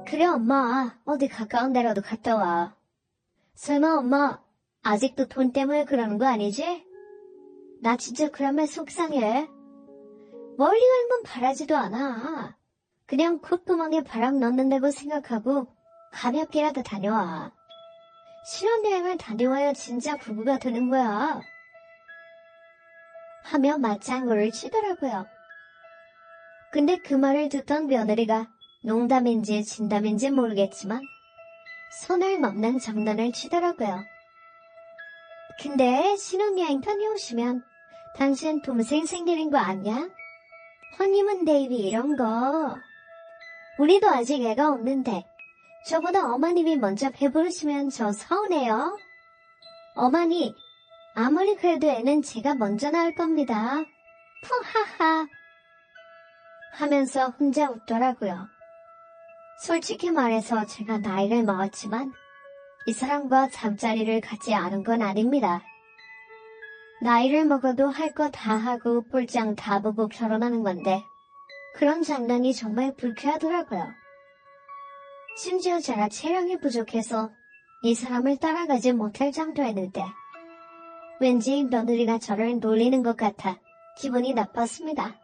Speaker 1: 그래 엄마, 어디 가까운 데라도 갔다 와. 설마 엄마, 아직도 돈 때문에 그러는 거 아니지? 나 진짜 그러면 속상해. 멀리 갈 건 바라지도 않아. 그냥 콧구멍에 바람 넣는다고 생각하고 가볍게라도 다녀와. 실험여행을 다녀와야 진짜 부부가 되는 거야. 하며 맞장구를 치더라고요. 근데 그 말을 듣던 며느리가 농담인지 진담인지 모르겠지만 손을 넘는 장난을 치더라고요. 근데 신혼여행 다녀오시면 당신 동생 생기는 거 아니야? 허니문 데이비 이런 거. 우리도 아직 애가 없는데 저보다 어머님이 먼저 배부르시면 저 서운해요. 어머니, 아무리 그래도 애는 제가 먼저 낳을 겁니다. 푸하하. 하면서 혼자 웃더라고요. 솔직히 말해서 제가 나이를 먹었지만 이 사람과 잠자리를 갖지 않은 건 아닙니다. 나이를 먹어도 할 거 다 하고 꼴장 다 보고 결혼하는 건데 그런 장난이 정말 불쾌하더라고요. 심지어 제가 체력이 부족해서 이 사람을 따라가지 못할 정도였는데 왠지 며느리가 저를 놀리는 것 같아 기분이 나빴습니다.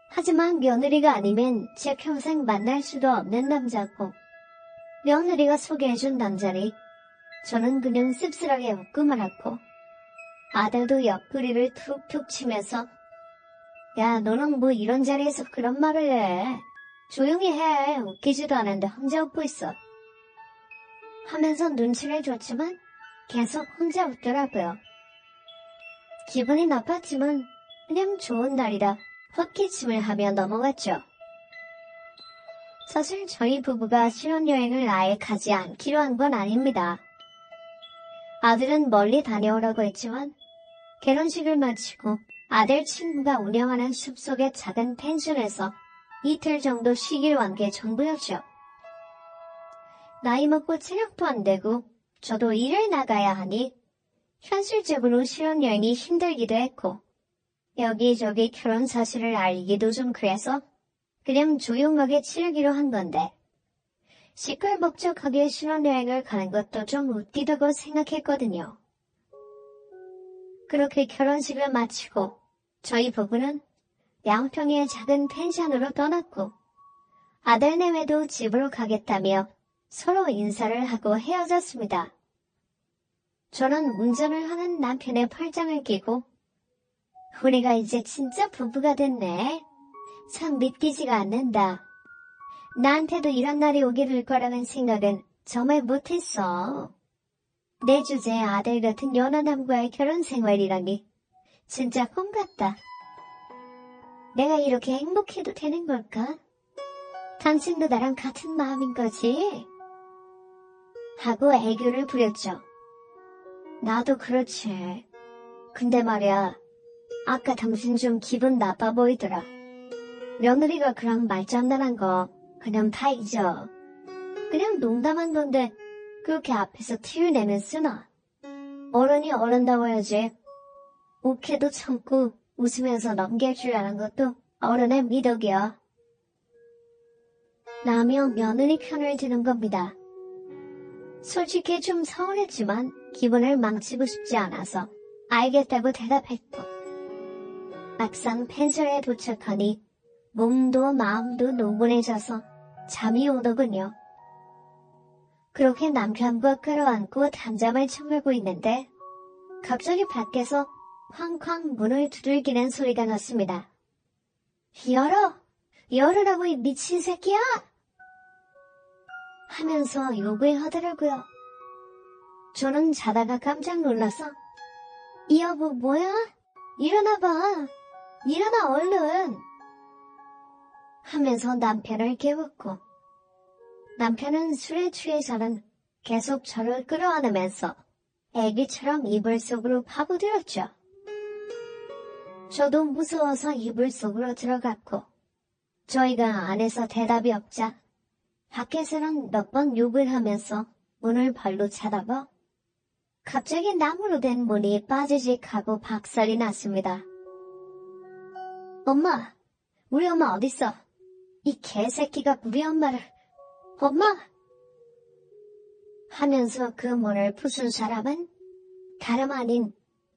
Speaker 1: 하지만 며느리가 아니면 제 평생 만날 수도 없는 남자고 며느리가 소개해준 남자니 저는 그냥 씁쓸하게 웃고 말았고 아들도 옆구리를 툭툭 치면서 야 너는 뭐 이런 자리에서 그런 말을 해. 조용히 해. 웃기지도 않은데 혼자 웃고 있어. 하면서 눈치를 줬지만 계속 혼자 웃더라고요. 기분이 나빴지만 그냥 좋은 날이라 헛기침을 하며 넘어갔죠. 사실 저희 부부가 신혼여행을 아예 가지 않기로 한 건 아닙니다. 아들은 멀리 다녀오라고 했지만 결혼식을 마치고 아들 친구가 운영하는 숲속의 작은 펜션에서 이틀 정도 쉬길 한 게 전부였죠. 나이 먹고 체력도 안 되고 저도 일을 나가야 하니 현실적으로 신혼여행이 힘들기도 했고 여기저기 결혼 사실을 알기도 좀 그래서 그냥 조용하게 치르기로 한 건데 시끌벅적하게 신혼여행을 가는 것도 좀 웃기다고 생각했거든요. 그렇게 결혼식을 마치고 저희 부부는 양평의 작은 펜션으로 떠났고 아들내외도 집으로 가겠다며 서로 인사를 하고 헤어졌습니다. 저는 운전을 하는 남편의 팔짱을 끼고 우리가 이제 진짜 부부가 됐네. 참 믿기지가 않는다. 나한테도 이런 날이 오게 될 거라는 생각은 정말 못했어. 내 주제에 아들 같은 연하남과의 결혼 생활이라니 진짜 꿈 같다. 내가 이렇게 행복해도 되는 걸까? 당신도 나랑 같은 마음인 거지? 하고 애교를 부렸죠. 나도 그렇지. 근데 말이야, 아까 당신 좀 기분 나빠 보이더라. 며느리가 그런 말장난한 거 그냥 다 잊어. 그냥 농담한 건데 그렇게 앞에서 티를 내면 쓰나? 어른이 어른다워야지. 욱해도 참고 웃으면서 넘겨주려는 것도 어른의 미덕이야. 라며 며느리 편을 드는 겁니다. 솔직히 좀 서운했지만 기분을 망치고 싶지 않아서 알겠다고 대답했고 막상 펜션에 도착하니 몸도 마음도 노곤해져서 잠이 오더군요. 그렇게 남편과 끌어안고 단잠을 청하고 있는데 갑자기 밖에서 쾅쾅 문을 두들기는 소리가 났습니다. 열어라고 이 미친 새끼야! 하면서 욕을 하더라고요. 저는 자다가 깜짝 놀라서 이 여보 뭐야? 일어나봐. 일어나 얼른. 하면서 남편을 깨웠고 남편은 술에 취해서는 계속 저를 끌어안으면서 애기처럼 이불 속으로 파고들었죠. 저도 무서워서 이불 속으로 들어갔고 저희가 안에서 대답이 없자 밖에서는 몇 번 욕을 하면서 문을 발로 차다가 갑자기 나무로 된 문이 빠지직하고 박살이 났습니다. 엄마, 우리 엄마 어딨어? 이 개새끼가 우리 엄마를... 엄마! 하면서 그 문을 부순 사람은 다름 아닌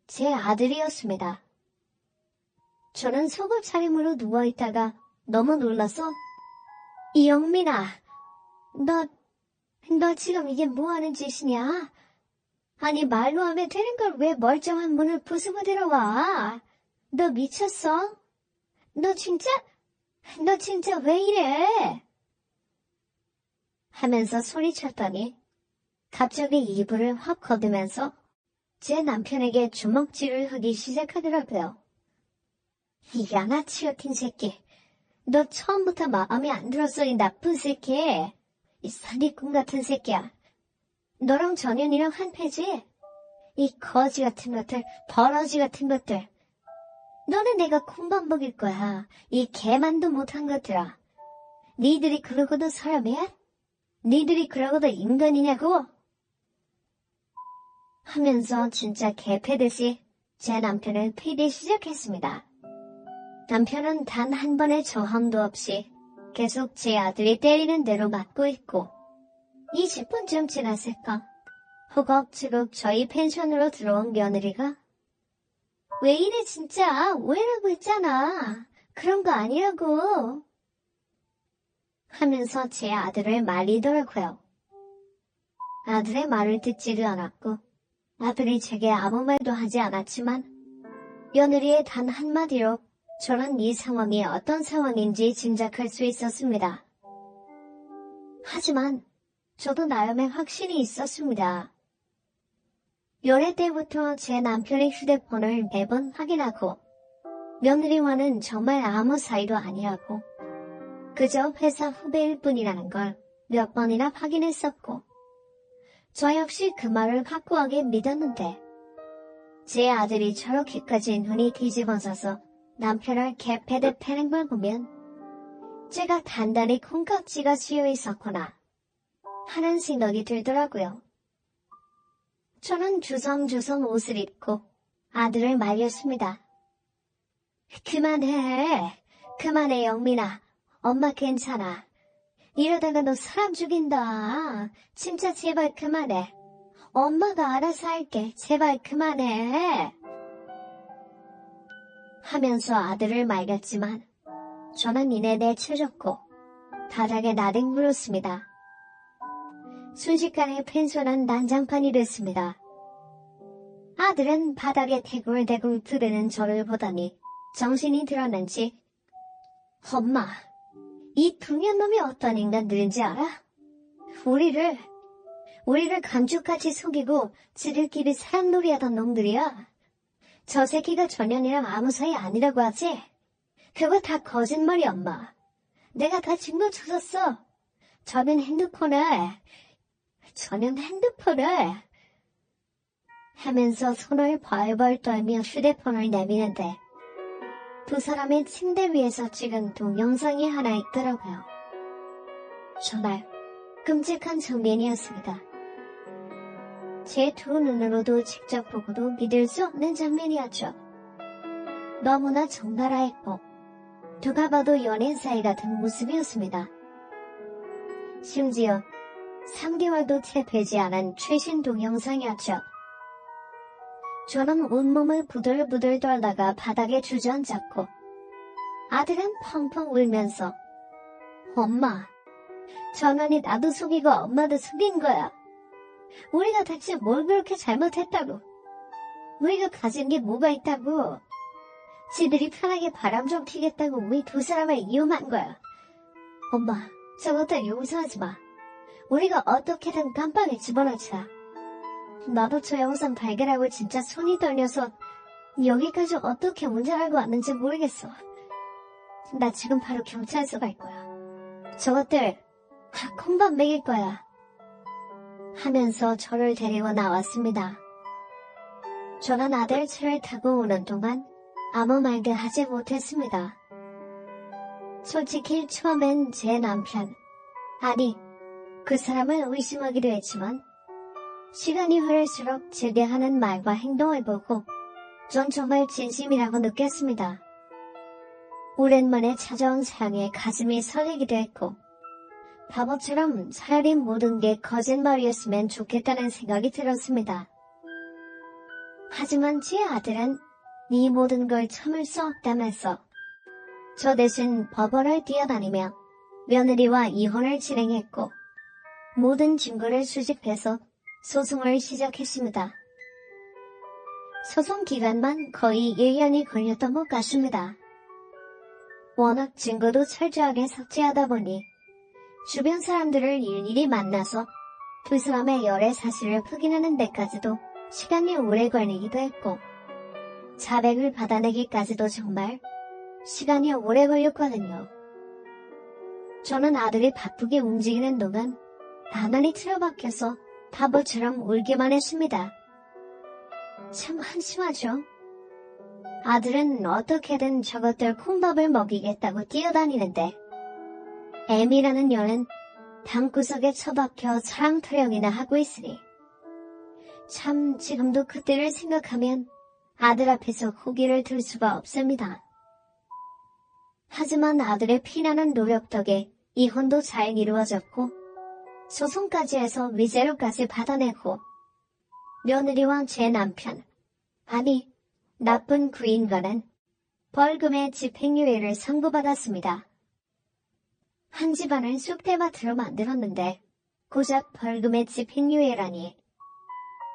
Speaker 1: 제 아들이었습니다. 저는 속을 차림으로 누워있다가 너무 놀라서 이영민아, 너 지금 이게 뭐하는 짓이냐? 아니 말로 하면 되는 걸 왜 멀쩡한 문을 부수고 들어와? 너 미쳤어? 너 진짜 왜 이래? 하면서 소리쳤더니 갑자기 이불을 확 걷으면서 제 남편에게 주먹질을 하기 시작하더라고요. 이 양아치 같은 새끼. 너 처음부터 마음에 안 들었어, 이 나쁜 새끼. 이 사기꾼 같은 새끼야. 너랑 전현이랑 한패지? 이 거지 같은 것들, 버러지 같은 것들. 너는 내가 콩밥 먹일 거야. 이 개만도 못한 것들아. 니들이 그러고도 사람이야? 니들이 그러고도 인간이냐고? 하면서 진짜 개패듯이 제 남편을 패기 시작했습니다. 남편은 단 한 번의 저항도 없이 계속 제 아들이 때리는 대로 맞고 있고 20분쯤 지났을까 허겁지겁 저희 펜션으로 들어온 며느리가 왜 이래 진짜 오해라고 했잖아. 그런 거 아니라고. 하면서 제 아들을 말리더라고요. 아들의 말을 듣지도 않았고 아들이 제게 아무 말도 하지 않았지만 며느리의 단 한마디로 저는 이 상황이 어떤 상황인지 짐작할 수 있었습니다. 하지만 저도 나름의 확신이 있었습니다. 연애 때부터 제 남편의 휴대폰을 매번 확인하고 며느리와는 정말 아무 사이도 아니라고 그저 회사 후배일 뿐이라는 걸 몇 번이나 확인했었고 저 역시 그 말을 확고하게 믿었는데 제 아들이 저렇게까지 눈이 뒤집어져서 남편을 개패듯 패는 걸 보면 제가 단단히 콩깍지가 씌어 있었구나 하는 생각이 들더라고요. 저는 주섬주섬 옷을 입고 아들을 말렸습니다. 그만해 영민아. 엄마 괜찮아. 이러다가 너 사람 죽인다. 진짜 제발 그만해. 엄마가 알아서 할게. 제발 그만해. 하면서 아들을 말렸지만 저는 이내 내쳐졌고 바닥에 나뒹굴었습니다. 순식간에 펜션은 난장판이 됐습니다. 아들은 바닥에 대굴대굴 부르는 저를 보더니 정신이 들었는지 엄마, 이 둥년놈이 어떤 인간들인지 알아? 우리를 감쪽같이 속이고 지들끼리 사람놀이하던 놈들이야. 저 새끼가 전현이랑 아무 사이 아니라고 하지? 그거 다 거짓말이 엄마. 내가 다 증거 찾았어. 전현 핸드폰을 하면서 손을 벌벌 떨며 휴대폰을 내미는데 두 사람의 침대 위에서 찍은 동영상이 하나 있더라고요. 정말 끔찍한 장면이었습니다. 제 두 눈으로도 직접 보고도 믿을 수 없는 장면이었죠. 너무나 적나라했고 누가 봐도 연인 사이 같은 모습이었습니다. 심지어 3개월도 채 되지 않은 최신 동영상이었죠. 저는 온몸을 부들부들 떨다가 바닥에 주저앉았고 아들은 펑펑 울면서 엄마, 전원이 나도 속이고 엄마도 속인 거야. 우리가 대체 뭘 그렇게 잘못했다고. 우리가 가진 게 뭐가 있다고. 지들이 편하게 바람 좀 피겠다고 우리 두 사람을 이용한 거야. 엄마, 저것들 용서하지 마. 우리가 어떻게든 깜빡이 집어넣자. 나도 저 영상 발견하고 진짜 손이 떨려서 여기까지 어떻게 운전하고 왔는지 모르겠어. 나 지금 바로 경찰서 갈 거야. 저것들 다 콩밥 먹일 거야. 하면서 저를 데리고 나왔습니다. 저는 아들 차를 타고 오는 동안 아무 말도 하지 못했습니다. 솔직히 처음엔 제 남편, 아니 그 사람을 의심하기도 했지만 시간이 흐를수록 제게 하는 말과 행동을 보고 전 정말 진심이라고 느꼈습니다. 오랜만에 찾아온 사랑에 가슴이 설레기도 했고 바보처럼 차라리 모든 게 거짓말이었으면 좋겠다는 생각이 들었습니다. 하지만 제 아들은 이 모든 걸 참을 수 없다면서 저 대신 법원을 뛰어다니며 며느리와 이혼을 진행했고 모든 증거를 수집해서 소송을 시작했습니다. 소송 기간만 거의 1년이 걸렸던 것 같습니다. 워낙 증거도 철저하게 삭제하다 보니 주변 사람들을 일일이 만나서 두 사람의 열애 사실을 확인하는 데까지도 시간이 오래 걸리기도 했고 자백을 받아내기까지도 정말 시간이 오래 걸렸거든요. 저는 아들이 바쁘게 움직이는 동안 가만히 틀어박혀서 바보처럼 울기만 했습니다. 참 한심하죠. 아들은 어떻게든 저것들 콩밥을 먹이겠다고 뛰어다니는데 애미라는 년은 방구석에 처박혀 사랑 타령이나 하고 있으니 참 지금도 그때를 생각하면 아들 앞에서 고개를 들 수가 없습니다. 하지만 아들의 피나는 노력 덕에 이혼도 잘 이루어졌고 소송까지 해서 위자료까지 받아내고 며느리와 제 남편, 아니 나쁜 그 인간은 벌금의 집행유예를 선고받았습니다. 한 집안을 쑥대밭으로 만들었는데 고작 벌금의 집행유예라니.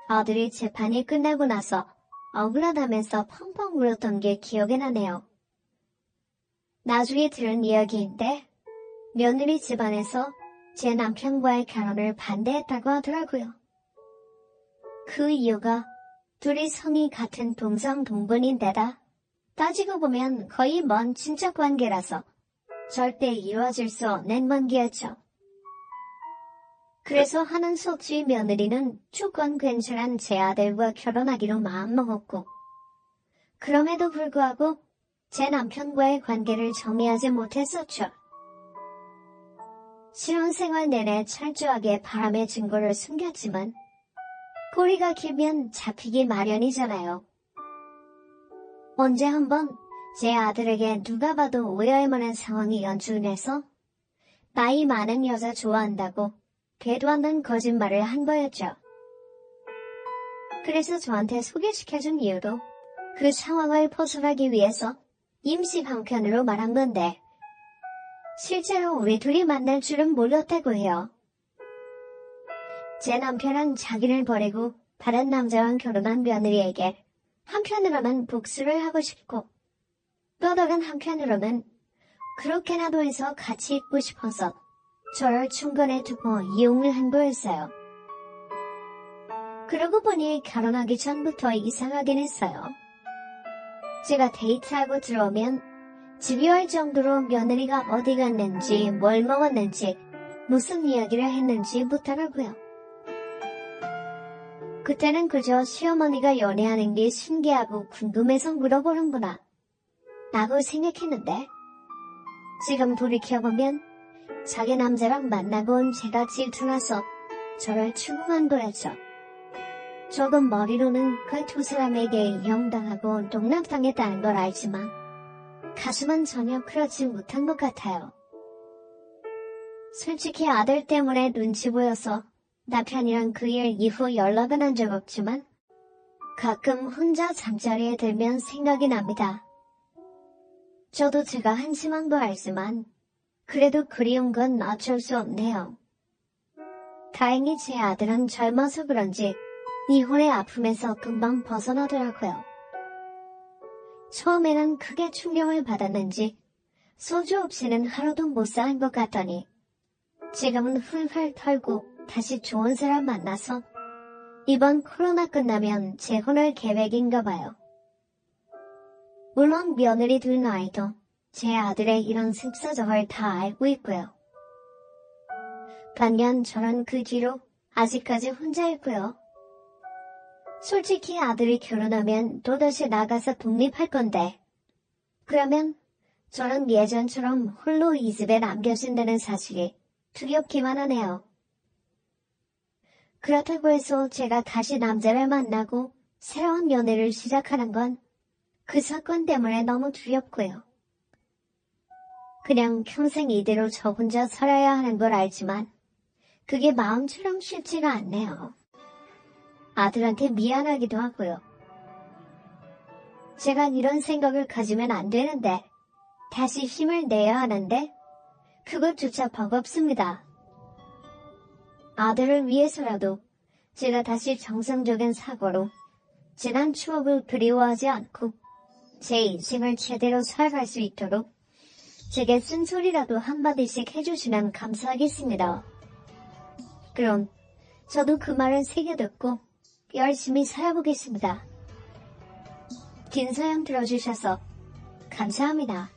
Speaker 1: 아들이 재판이 끝나고 나서 억울하다면서 펑펑 울었던 게 기억에 나네요. 나중에 들은 이야기인데 며느리 집안에서 제 남편과의 결혼을 반대했다고 하더라고요. 그 이유가 둘이 성이 같은 동성동본인데다 따지고 보면 거의 먼 친척 관계라서 절대 이루어질 수 없는 관계였죠. 그래서 하는 수 없이 며느리는 조건 괜찮은 제 아들과 결혼하기로 마음먹었고 그럼에도 불구하고 제 남편과의 관계를 정리하지 못했었죠. 신혼생활 내내 철저하게 바람의 증거를 숨겼지만 꼬리가 길면 잡히기 마련이잖아요. 언제 한번 제 아들에게 누가 봐도 오해할 만한 상황이 연출돼서 나이 많은 여자 좋아한다고 되도 않는 거짓말을 한 거였죠. 그래서 저한테 소개시켜준 이유도 그 상황을 벗어나기 위해서 임시 방편으로 말한 건데 실제로 우리 둘이 만날 줄은 몰랐다고 해요. 제 남편은 자기를 버리고 다른 남자와 결혼한 며느리에게 한편으로는 복수를 하고 싶고 또 다른 한편으로는 그렇게나도 해서 같이 있고 싶어서 저를 중간에 두고 이용을 한 거였어요. 그러고 보니 결혼하기 전부터 이상하긴 했어요. 제가 데이트하고 들어오면 집요할 정도로 며느리가 어디 갔는지 뭘 먹었는지 무슨 이야기를 했는지 묻더라고요. 그때는 그저 시어머니가 연애하는 게 신기하고 궁금해서 물어보는구나 라고 생각했는데 지금 돌이켜보면 자기 남자랑 만나고 온 제가 질투나서 저를 추궁한 거였죠. 조금 머리로는 그 두 사람에게 이용당하고 농락당했다는 걸 알지만 가슴은 전혀 그렇지 못한 것 같아요. 솔직히 아들 때문에 눈치 보여서 남편이랑 그 일 이후 연락은 한 적 없지만 가끔 혼자 잠자리에 들면 생각이 납니다. 저도 제가 한심한 거 알지만 그래도 그리운 건 어쩔 수 없네요. 다행히 제 아들은 젊어서 그런지 이혼의 아픔에서 금방 벗어나더라고요. 처음에는 크게 충격을 받았는지 소주 없이는 하루도 못 사는 것 같더니 지금은 훌훌 털고 다시 좋은 사람 만나서 이번 코로나 끝나면 재혼할 계획인가 봐요. 물론 며느리 둘 아이도 제 아들의 이런 습사정을 다 알고 있고요. 반면 저는 그 뒤로 아직까지 혼자 있고요. 솔직히 아들이 결혼하면 또다시 나가서 독립할 건데 그러면 저는 예전처럼 홀로 이 집에 남겨진다는 사실이 두렵기만 하네요. 그렇다고 해서 제가 다시 남자를 만나고 새로운 연애를 시작하는 건 그 사건 때문에 너무 두렵고요. 그냥 평생 이대로 저 혼자 살아야 하는 걸 알지만 그게 마음처럼 쉽지가 않네요. 아들한테 미안하기도 하고요. 제가 이런 생각을 가지면 안 되는데 다시 힘을 내야 하는데 그것조차 버겁습니다. 아들을 위해서라도 제가 다시 정상적인 사고로 지난 추억을 그리워하지 않고 제 인생을 제대로 살아갈 수 있도록 제게 쓴소리라도 한마디씩 해주시면 감사하겠습니다. 그럼 저도 그 말을 새겨듣고 열심히 살아보겠습니다. 긴 사연 들어주셔서 감사합니다.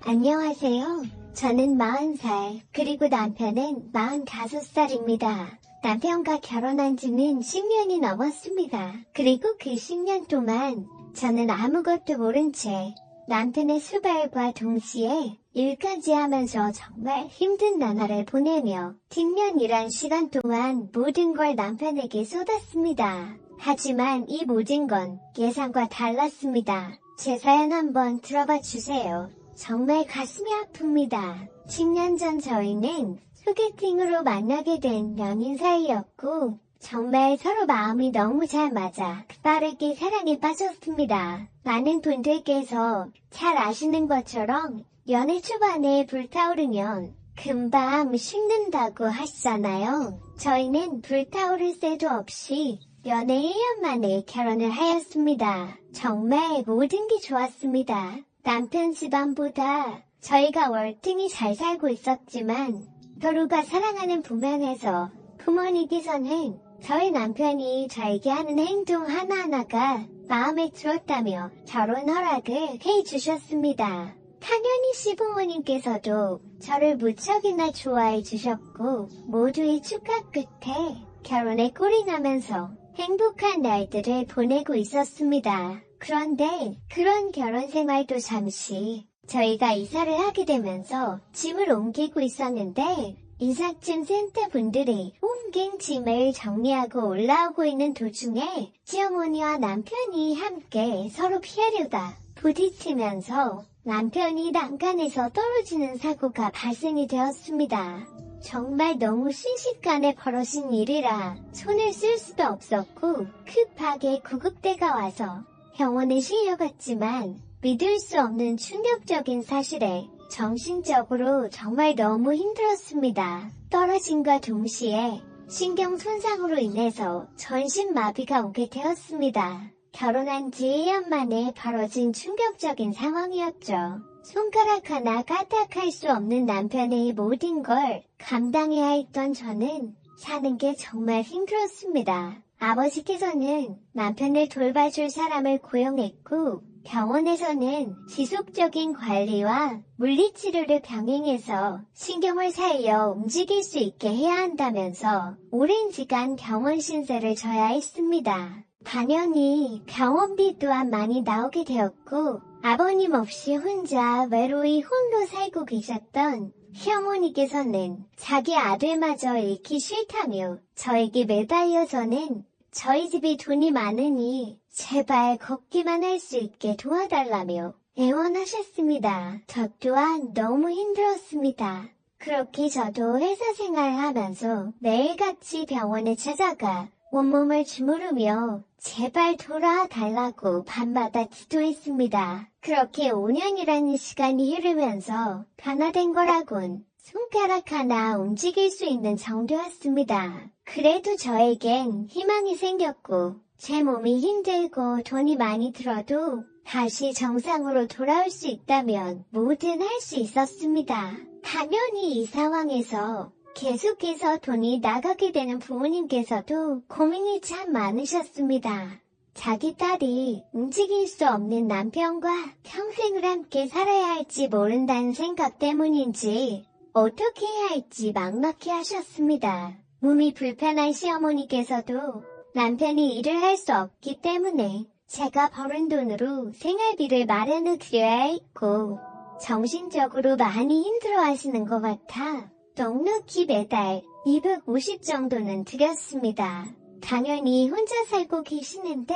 Speaker 1: 안녕하세요. 저는 40살, 그리고 남편은 45살입니다. 남편과 결혼한 지는 10년이 넘었습니다. 그리고 그 10년 동안 저는 아무것도 모른 채 남편의 수발과 동시에 일까지 하면서 정말 힘든 나날을 보내며 뒷면 일한 시간 동안 모든 걸 남편에게 쏟았습니다. 하지만 이 모든 건 예상과 달랐습니다. 제 사연 한번 들어봐 주세요. 정말 가슴이 아픕니다. 10년 전 저희는 소개팅으로 만나게 된 연인 사이였고 정말 서로 마음이 너무 잘 맞아 빠르게 사랑에 빠졌습니다. 많은 분들께서 잘 아시는 것처럼 연애 초반에 불타오르면 금방 식는다고 하시잖아요. 저희는 불타오를 새도 없이 연애 1년 만에 결혼을 하였습니다. 정말 모든 게 좋았습니다. 남편 집안보다 저희가 월등히 잘 살고 있었지만 서로가 사랑하는 부면에서 부모님께서는 저희 남편이 저에게 하는 행동 하나하나가 마음에 들었다며 결혼 허락을 해주셨습니다. 당연히 시부모님께서도 저를 무척이나 좋아해 주셨고 모두의 축하 끝에 결혼에 꼴이 나면서 행복한 날들을 보내고 있었습니다. 그런데 그런 결혼 생활도 잠시 저희가 이사를 하게 되면서 짐을 옮기고 있었는데 이삿짐 센터 분들이 옮긴 짐을 정리하고 올라오고 있는 도중에 시어머니와 남편이 함께 서로 피하려다 부딪히면서 남편이 난간에서 떨어지는 사고가 발생이 되었습니다. 정말 너무 순식간에 벌어진 일이라 손을 쓸 수도 없었고 급하게 구급대가 와서 병원에 실려갔지만 믿을 수 없는 충격적인 사실에 정신적으로 정말 너무 힘들었습니다. 떨어짐과 동시에 신경 손상으로 인해서 전신마비가 오게 되었습니다. 결혼한 지 1년 만에 벌어진 충격적인 상황이었죠. 손가락 하나 까딱할 수 없는 남편의 모든 걸 감당해야 했던 저는 사는 게 정말 힘들었습니다. 아버지께서는 남편을 돌봐줄 사람을 고용했고 병원에서는 지속적인 관리와 물리치료를 병행해서 신경을 살려 움직일 수 있게 해야 한다면서 오랜 시간 병원 신세를 져야 했습니다. 당연히 병원비 또한 많이 나오게 되었고 아버님 없이 혼자 외로이 홀로 살고 계셨던 시어머니께서는 자기 아들마저 잃기 싫다며 저에게 매달려서는 저희 집이 돈이 많으니 제발 걷기만 할 수 있게 도와달라며 애원하셨습니다. 저 또한 너무 힘들었습니다. 그렇게 저도 회사 생활을 하면서 매일같이 병원에 찾아가 온몸을 주무르며 제발 돌아달라고 밤마다 기도했습니다. 그렇게 5년이라는 시간이 흐르면서 변화된 거라곤 손가락 하나 움직일 수 있는 정도였습니다. 그래도 저에겐 희망이 생겼고 제 몸이 힘들고 돈이 많이 들어도 다시 정상으로 돌아올 수 있다면 뭐든 할 수 있었습니다. 당연히 이 상황에서 계속해서 돈이 나가게 되는 부모님께서도 고민이 참 많으셨습니다. 자기 딸이 움직일 수 없는 남편과 평생을 함께 살아야 할지 모른다는 생각 때문인지 어떻게 해야 할지 막막해 하셨습니다. 몸이 불편한 시어머니께서도 남편이 일을 할 수 없기 때문에 제가 버는 돈으로 생활비를 마련해 드려야 했고 정신적으로 많이 힘들어 하시는 것 같아 넉넉히 매달 250 정도는 드렸습니다. 당연히 혼자 살고 계시는데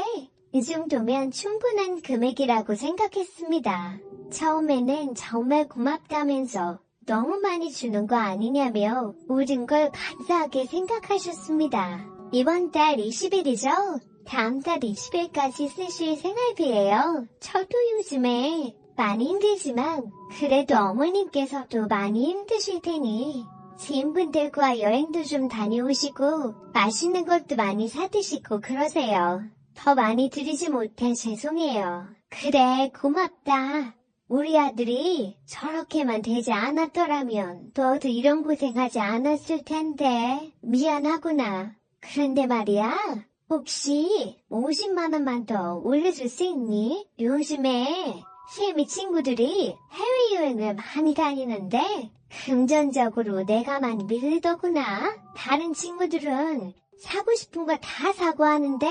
Speaker 1: 이 정도면 충분한 금액이라고 생각했습니다. 처음에는 정말 고맙다면서 너무 많이 주는 거 아니냐며 모든 걸 감사하게 생각하셨습니다. 이번 달 20일이죠? 다음 달 20일까지 쓰실 생활비예요. 저도 요즘에 많이 힘들지만 그래도 어머님께서도 많이 힘드실 테니 지인분들과 여행도 좀 다녀오시고 맛있는 것도 많이 사드시고 그러세요. 더 많이 드리지 못해 죄송해요. 그래 고맙다. 우리 아들이 저렇게만 되지 않았더라면 너도 이런 고생하지 않았을 텐데 미안하구나. 그런데 말이야 혹시 50만 원만 더 올려줄 수 있니? 요즘에 시애미 친구들이 해외여행을 많이 다니는데 금전적으로 내가 많이 밀리더구나. 다른 친구들은 사고 싶은 거 다 사고 하는데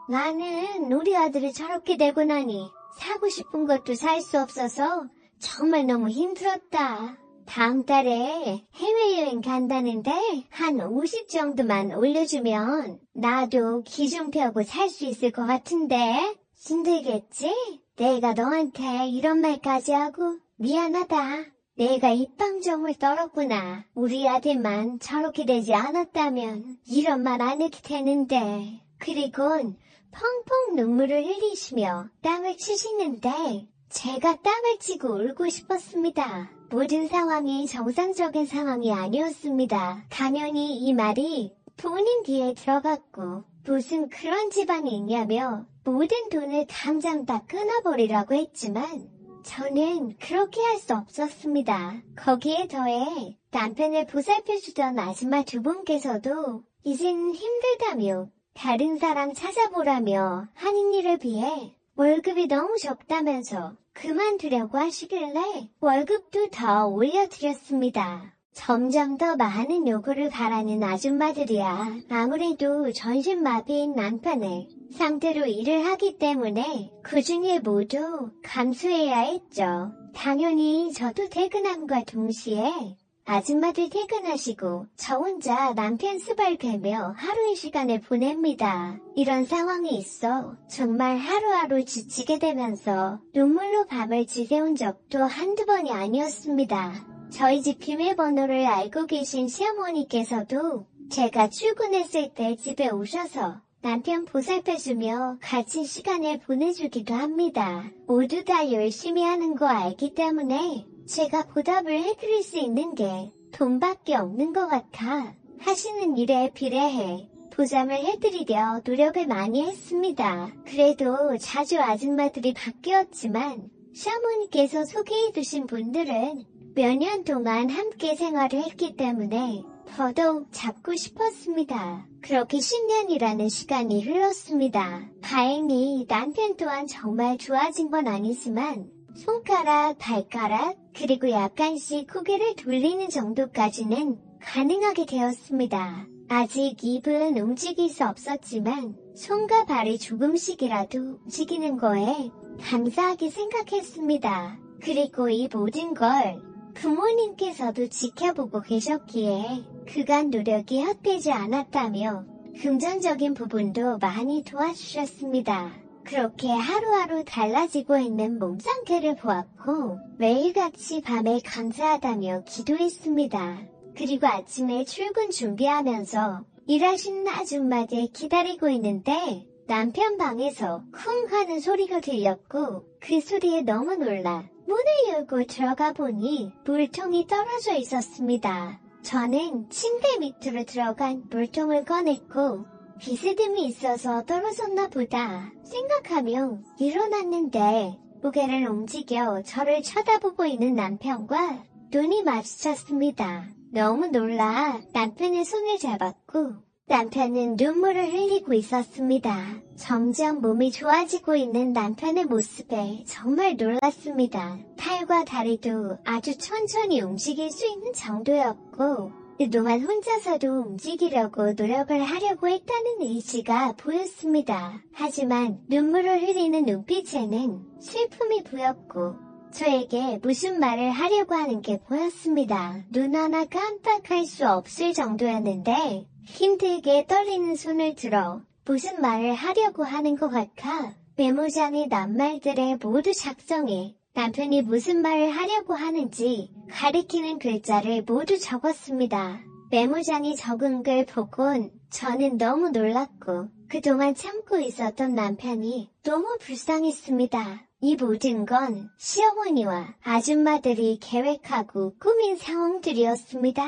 Speaker 1: 나는 우리 아들이 저렇게 되고 나니 사고 싶은 것도 살 수 없어서 정말 너무 힘들었다. 다음 달에 해외여행 간다는데 한 50 정도만 올려주면 나도 기 좀 펴고 살 수 있을 것 같은데 힘들겠지? 내가 너한테 이런 말까지 하고 미안하다. 내가 입방정을 떨었구나. 우리 아들만 저렇게 되지 않았다면 이런 말 안 해도 되는데. 그리곤 펑펑 눈물을 흘리시며 땅을 치시는데 제가 땅을 치고 울고 싶었습니다. 모든 상황이 정상적인 상황이 아니었습니다. 당연히 이 말이 부모님 귀에 들어갔고 무슨 그런 집안이 있냐며 모든 돈을 당장 다 끊어버리라고 했지만 저는 그렇게 할 수 없었습니다. 거기에 더해 남편을 보살펴주던 아줌마 두 분께서도 이제는 힘들다며 다른 사람 찾아보라며 하는 일에 비해 월급이 너무 적다면서 그만두려고 하시길래 월급도 더 올려드렸습니다. 점점 더 많은 요구를 바라는 아줌마들이야 아무래도 전신마비인 남편을 상대로 일을 하기 때문에 그 중에 모두 감수해야 했죠. 당연히 저도 퇴근함과 동시에 아줌마들 퇴근하시고 저 혼자 남편 수발 괴며 하루의 시간을 보냅니다. 이런 상황이 있어 정말 하루하루 지치게 되면서 눈물로 밤을 지새운 적도 한두 번이 아니었습니다. 저희 집 비밀번호를 알고 계신 시어머니께서도 제가 출근했을 때 집에 오셔서 남편 보살펴주며 같이 시간을 보내주기도 합니다. 모두 다 열심히 하는 거 알기 때문에 제가 보답을 해드릴 수 있는 게 돈밖에 없는 것 같아 하시는 일에 비례해 보답을 해드리려 노력을 많이 했습니다. 그래도 자주 아줌마들이 바뀌었지만 시어머니께서 소개해두신 분들은 몇 년 동안 함께 생활을 했기 때문에 더더욱 잡고 싶었습니다. 그렇게 10년이라는 시간이 흘렀습니다. 다행히 남편 또한 정말 좋아진 건 아니지만 손가락, 발가락, 그리고 약간씩 고개를 돌리는 정도까지는 가능하게 되었습니다. 아직 입은 움직일 수 없었지만 손과 발이 조금씩이라도 움직이는 거에 감사하게 생각했습니다. 그리고 이 모든 걸 부모님께서도 지켜보고 계셨기에 그간 노력이 헛되지 않았다며 금전적인 부분도 많이 도와주셨습니다. 그렇게 하루하루 달라지고 있는 몸 상태를 보았고 매일같이 밤에 감사하다며 기도했습니다. 그리고 아침에 출근 준비하면서 일하시는 아줌마들 기다리고 있는데 남편 방에서 쿵 하는 소리가 들렸고 그 소리에 너무 놀라 문을 열고 들어가 보니 물통이 떨어져 있었습니다. 저는 침대 밑으로 들어간 물통을 꺼냈고 비스듬히 있어서 떨어졌나 보다 생각하며 일어났는데 고개를 움직여 저를 쳐다보고 있는 남편과 눈이 마주쳤습니다. 너무 놀라 남편의 손을 잡았고 남편은 눈물을 흘리고 있었습니다. 점점 몸이 좋아지고 있는 남편의 모습에 정말 놀랐습니다. 팔과 다리도 아주 천천히 움직일 수 있는 정도였고 그동안 혼자서도 움직이려고 노력을 하려고 했다는 의지가 보였습니다. 하지만 눈물을 흘리는 눈빛에는 슬픔이 보였고 저에게 무슨 말을 하려고 하는 게 보였습니다. 눈 하나 깜빡할 수 없을 정도였는데 힘들게 떨리는 손을 들어 무슨 말을 하려고 하는 것 같아 메모장에 낱말들에 모두 작성해 남편이 무슨 말을 하려고 하는지 가리키는 글자를 모두 적었습니다. 메모장에 적은 글 보곤 저는 너무 놀랐고 그동안 참고 있었던 남편이 너무 불쌍했습니다. 이 모든 건 시어머니와 아줌마들이 계획하고 꾸민 상황들이었습니다.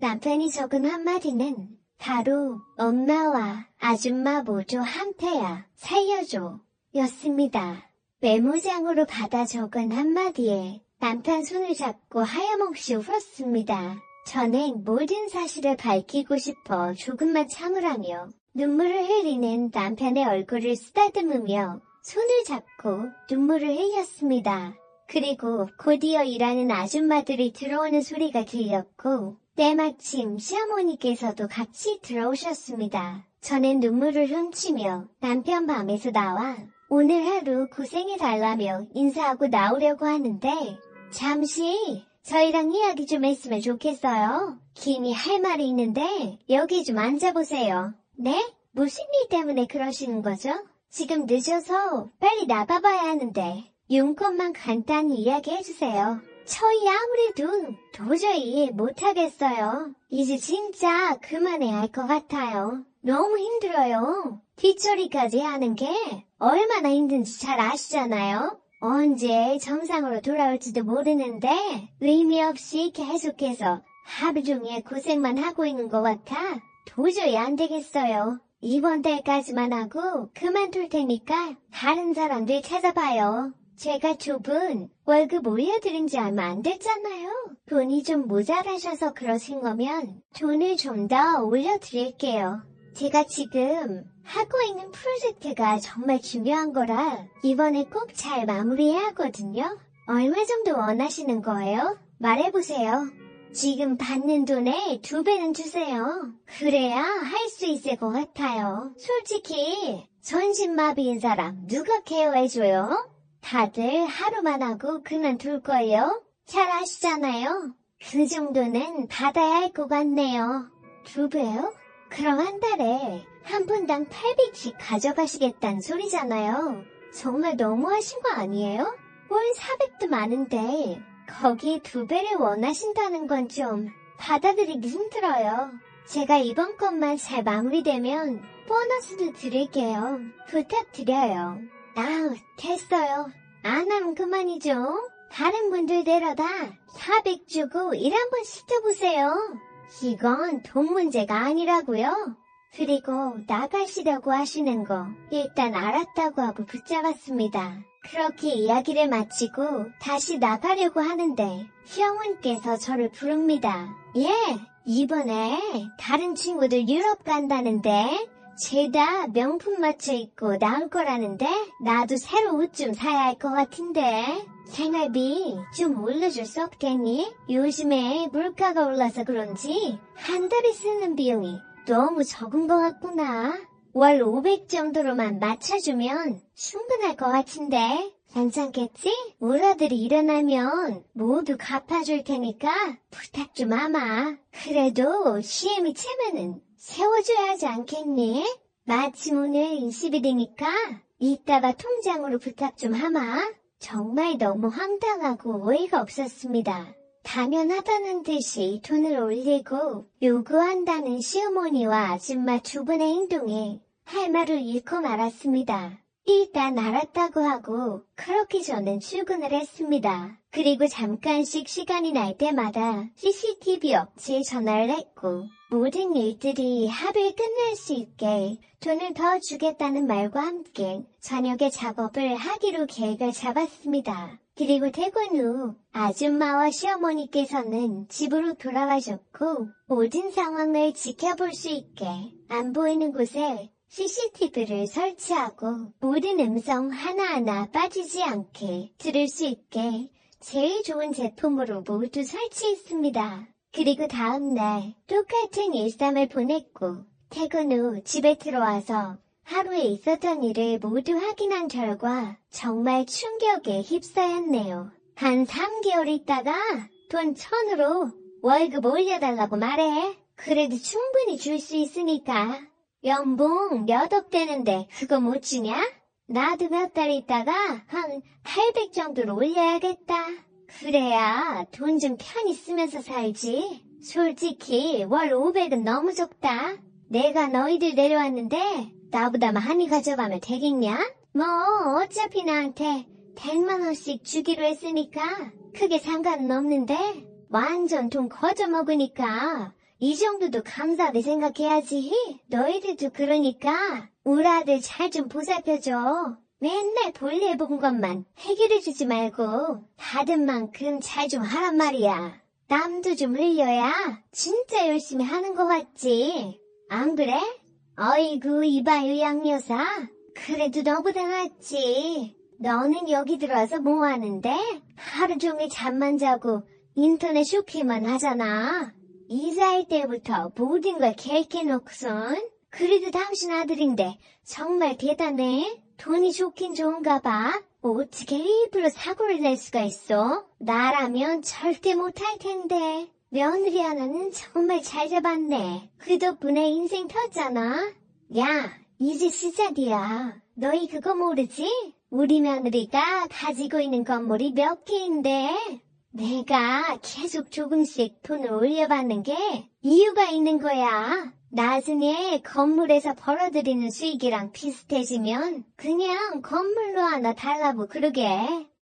Speaker 1: 남편이 적은 한마디는 바로 엄마와 아줌마 모두 한패야 살려줘 였습니다. 메모장으로 받아 적은 한마디에 남편 손을 잡고 하염없이 울었습니다. 저는 모든 사실을 밝히고 싶어 조금만 참으라며 눈물을 흘리는 남편의 얼굴을 쓰다듬으며 손을 잡고 눈물을 흘렸습니다. 그리고 곧이어 일하는 아줌마들이 들어오는 소리가 들렸고 때마침 시어머니께서도 같이 들어오셨습니다. 저는 눈물을 훔치며 남편 방에서 나와 오늘 하루 고생해달라며 인사하고 나오려고 하는데 잠시 저희랑 이야기 좀 했으면 좋겠어요. 김이 할 말이 있는데 여기 좀 앉아보세요. 네? 무슨 일 때문에 그러시는 거죠? 지금 늦어서 빨리 나가봐야 하는데 용건만 간단히 이야기해주세요. 저희 아무래도 도저히 못하겠어요. 이제 진짜 그만해야 할 것 같아요. 너무 힘들어요. 뒷처리까지 하는 게 얼마나 힘든지 잘 아시잖아요. 언제 정상으로 돌아올지도 모르는데 의미 없이 계속해서 하루 종일 고생만 하고 있는 것 같아 도저히 안 되겠어요. 이번 달까지만 하고 그만둘 테니까 다른 사람들 찾아봐요. 제가 두 분 월급 올려드린 지 얼마 안 됐잖아요. 돈이 좀 모자라셔서 그러신 거면 돈을 좀 더 올려드릴게요. 제가 지금 하고 있는 프로젝트가 정말 중요한 거라 이번에 꼭 잘 마무리해야 하거든요. 얼마 정도 원하시는 거예요? 말해보세요. 지금 받는 돈의 2배는 주세요. 그래야 할 수 있을 것 같아요. 솔직히 전신마비인 사람 누가 케어해줘요? 다들 하루만 하고 그만둘 거예요? 잘 아시잖아요. 그 정도는 받아야 할 것 같네요. 2배요? 그럼 한 달에 한 분당 800씩 가져가시겠다는 소리잖아요. 정말 너무하신 거 아니에요? 월 400도 많은데 거기에 2배를 원하신다는 건 좀 받아들이기 힘들어요. 제가 이번 것만 잘 마무리되면 보너스도 드릴게요. 부탁드려요. 아우, 됐어요. 안 하면 그만이죠. 다른 분들 데려다 400 주고 일 한번 시켜보세요. 이건 돈 문제가 아니라고요. 그리고 나가시려고 하시는 거 일단 알았다고 하고 붙잡았습니다. 그렇게 이야기를 마치고 다시 나가려고 하는데 형원께서 저를 부릅니다. 예, 이번에 다른 친구들 유럽 간다는데 죄다 명품 맞춰 입고 나올 거라는데 나도 새로 옷 좀 사야 할 것 같은데 생활비 좀 올려줄 수 없겠니? 요즘에 물가가 올라서 그런지 한 달에 쓰는 비용이 너무 적은 것 같구나. 월 500 정도로만 맞춰주면 충분할 것 같은데 괜찮겠지? 울어들이 일어나면 모두 갚아줄 테니까 부탁 좀 하마. 그래도 시엠이 채면은 세워줘야 하지 않겠니? 마침 오늘 20일이니까 이따가 통장으로 부탁 좀 하마. 정말 너무 황당하고 어이가 없었습니다. 당연하다는 듯이 돈을 올리고 요구한다는 시어머니와 아줌마 두 분의 행동에 할 말을 잃고 말았습니다. 일단 알았다고 하고 그렇게 저는 출근을 했습니다. 그리고 잠깐씩 시간이 날 때마다 CCTV 업체에 전화를 했고 모든 일들이 합의 끝날 수 있게 돈을 더 주겠다는 말과 함께 저녁에 작업을 하기로 계획을 잡았습니다. 그리고 퇴근 후 아줌마와 시어머니께서는 집으로 돌아가셨고 모든 상황을 지켜볼 수 있게 안 보이는 곳에 CCTV를 설치하고 모든 음성 하나하나 빠지지 않게 들을 수 있게 제일 좋은 제품으로 모두 설치했습니다. 그리고 다음날 똑같은 일상을 보냈고 퇴근 후 집에 들어와서 하루에 있었던 일을 모두 확인한 결과 정말 충격에 휩싸였네요. 한 3개월 있다가 돈 1,000으로 월급 올려달라고 말해. 그래도 충분히 줄 수 있으니까. 연봉 몇 억 되는데 그거 못 주냐? 나도 몇 달 있다가 한 800 정도로 올려야겠다. 그래야 돈 좀 편히 쓰면서 살지. 솔직히 월 500은 너무 적다. 내가 너희들 내려왔는데 나보다 많이 가져가면 되겠냐? 뭐 어차피 나한테 100만 원씩 주기로 했으니까 크게 상관은 없는데 완전 돈 거저 먹으니까 이 정도도 감사하게 생각해야지. 너희들도 그러니까 우리 아들 잘 좀 보살펴줘. 맨날 볼일 본 것만 해결해주지 말고 받은 만큼 잘 좀 하란 말이야. 땀도 좀 흘려야 진짜 열심히 하는 거 같지. 안 그래? 어이구 이봐요 양여사. 그래도 너보다 낫지. 너는 여기 들어와서 뭐 하는데? 하루 종일 잠만 자고 인터넷 쇼핑만 하잖아. 이사할 때부터 모든 걸 계획해놓고선. 그래도 당신 아들인데 정말 대단해. 돈이 좋긴 좋은가 봐. 어떻게 일부러 사고를 낼 수가 있어? 나라면 절대 못할 텐데. 며느리 하나는 정말 잘 잡았네. 그 덕분에 인생 폈잖아. 야, 이제 시작이야. 너희 그거 모르지? 우리 며느리가 가지고 있는 건물이 몇 개인데 내가 계속 조금씩 돈을 올려받는 게 이유가 있는 거야. 나중에 건물에서 벌어들이는 수익이랑 비슷해지면 그냥 건물로 하나 달라고 그러게.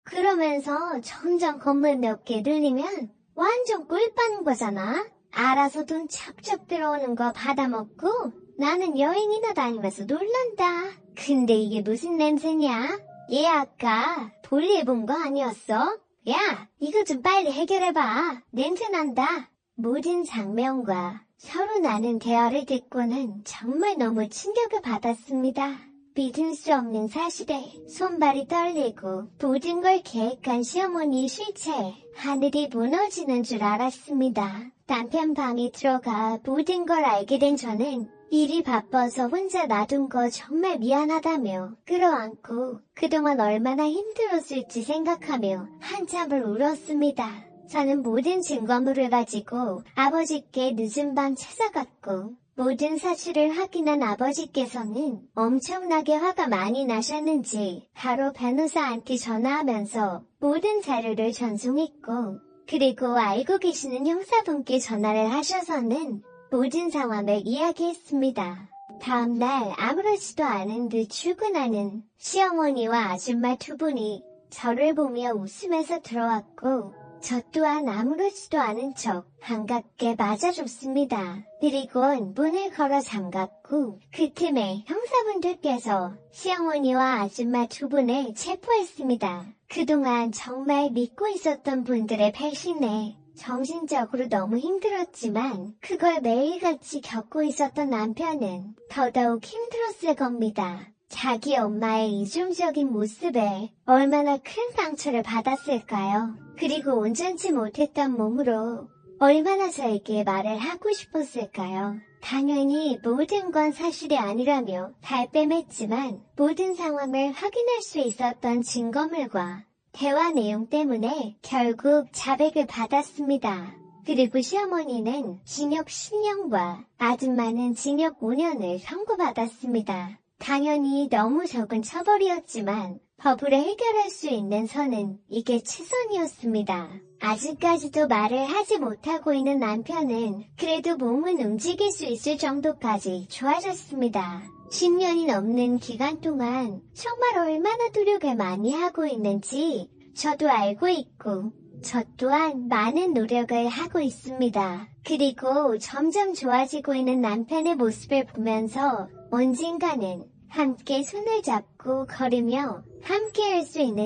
Speaker 1: 그러면서 점점 건물 몇 개 늘리면 완전 꿀 빠는 거잖아. 알아서 돈 척척 들어오는 거 받아먹고 나는 여행이나 다니면서 놀란다. 근데 이게 무슨 냄새냐? 얘 아까 볼일 본 거 아니었어? 야, 이거 좀 빨리 해결해봐. 냄새 난다. 모든 장면과 서로 나눈 대화를 듣고는 정말 너무 충격을 받았습니다. 믿을 수 없는 사실에 손발이 떨리고 모든 걸 계획한 시어머니 실체에 하늘이 무너지는 줄 알았습니다. 남편 방에 들어가 모든 걸 알게 된 저는 일이 바빠서 혼자 놔둔 거 정말 미안하다며 끌어안고 그동안 얼마나 힘들었을지 생각하며 한참을 울었습니다. 저는 모든 증거물을 가지고 아버지께 늦은 밤 찾아갔고 모든 사실을 확인한 아버지께서는 엄청나게 화가 많이 나셨는지 바로 변호사한테 전화하면서 모든 자료를 전송했고 그리고 알고 계시는 형사분께 전화를 하셔서는 모든 상황을 이야기했습니다. 다음날 아무렇지도 않은 듯 출근하는 시어머니와 아줌마 두 분이 저를 보며 웃으면서 들어왔고 저 또한 아무렇지도 않은 척 반갑게 맞아줬습니다. 그리고 문을 걸어 잠갔고 그 틈에 형사분들께서 시어머니와 아줌마 두 분을 체포했습니다. 그동안 정말 믿고 있었던 분들의 배신에 정신적으로 너무 힘들었지만 그걸 매일같이 겪고 있었던 남편은 더더욱 힘들었을 겁니다. 자기 엄마의 이중적인 모습에 얼마나 큰 상처를 받았을까요? 그리고 온전치 못했던 몸으로 얼마나 저에게 말을 하고 싶었을까요? 당연히 모든 건 사실이 아니라며 발뺌했지만 모든 상황을 확인할 수 있었던 증거물과 대화 내용 때문에 결국 자백을 받았습니다. 그리고 시어머니는 징역 10년과 아줌마는 징역 5년을 선고받았습니다. 당연히 너무 적은 처벌이었지만 법으로 해결할 수 있는 선은 이게 최선이었습니다. 아직까지도 말을 하지 못하고 있는 남편은 그래도 몸은 움직일 수 있을 정도까지 좋아졌습니다. 10년이 넘는 기간 동안 정말 얼마나 노력을 많이 하고 있는지 저도 알고 있고 저 또한 많은 노력을 하고 있습니다. 그리고 점점 좋아지고 있는 남편의 모습을 보면서 언젠가는 함께 손을 잡고 걸으며 함께 할 수 있는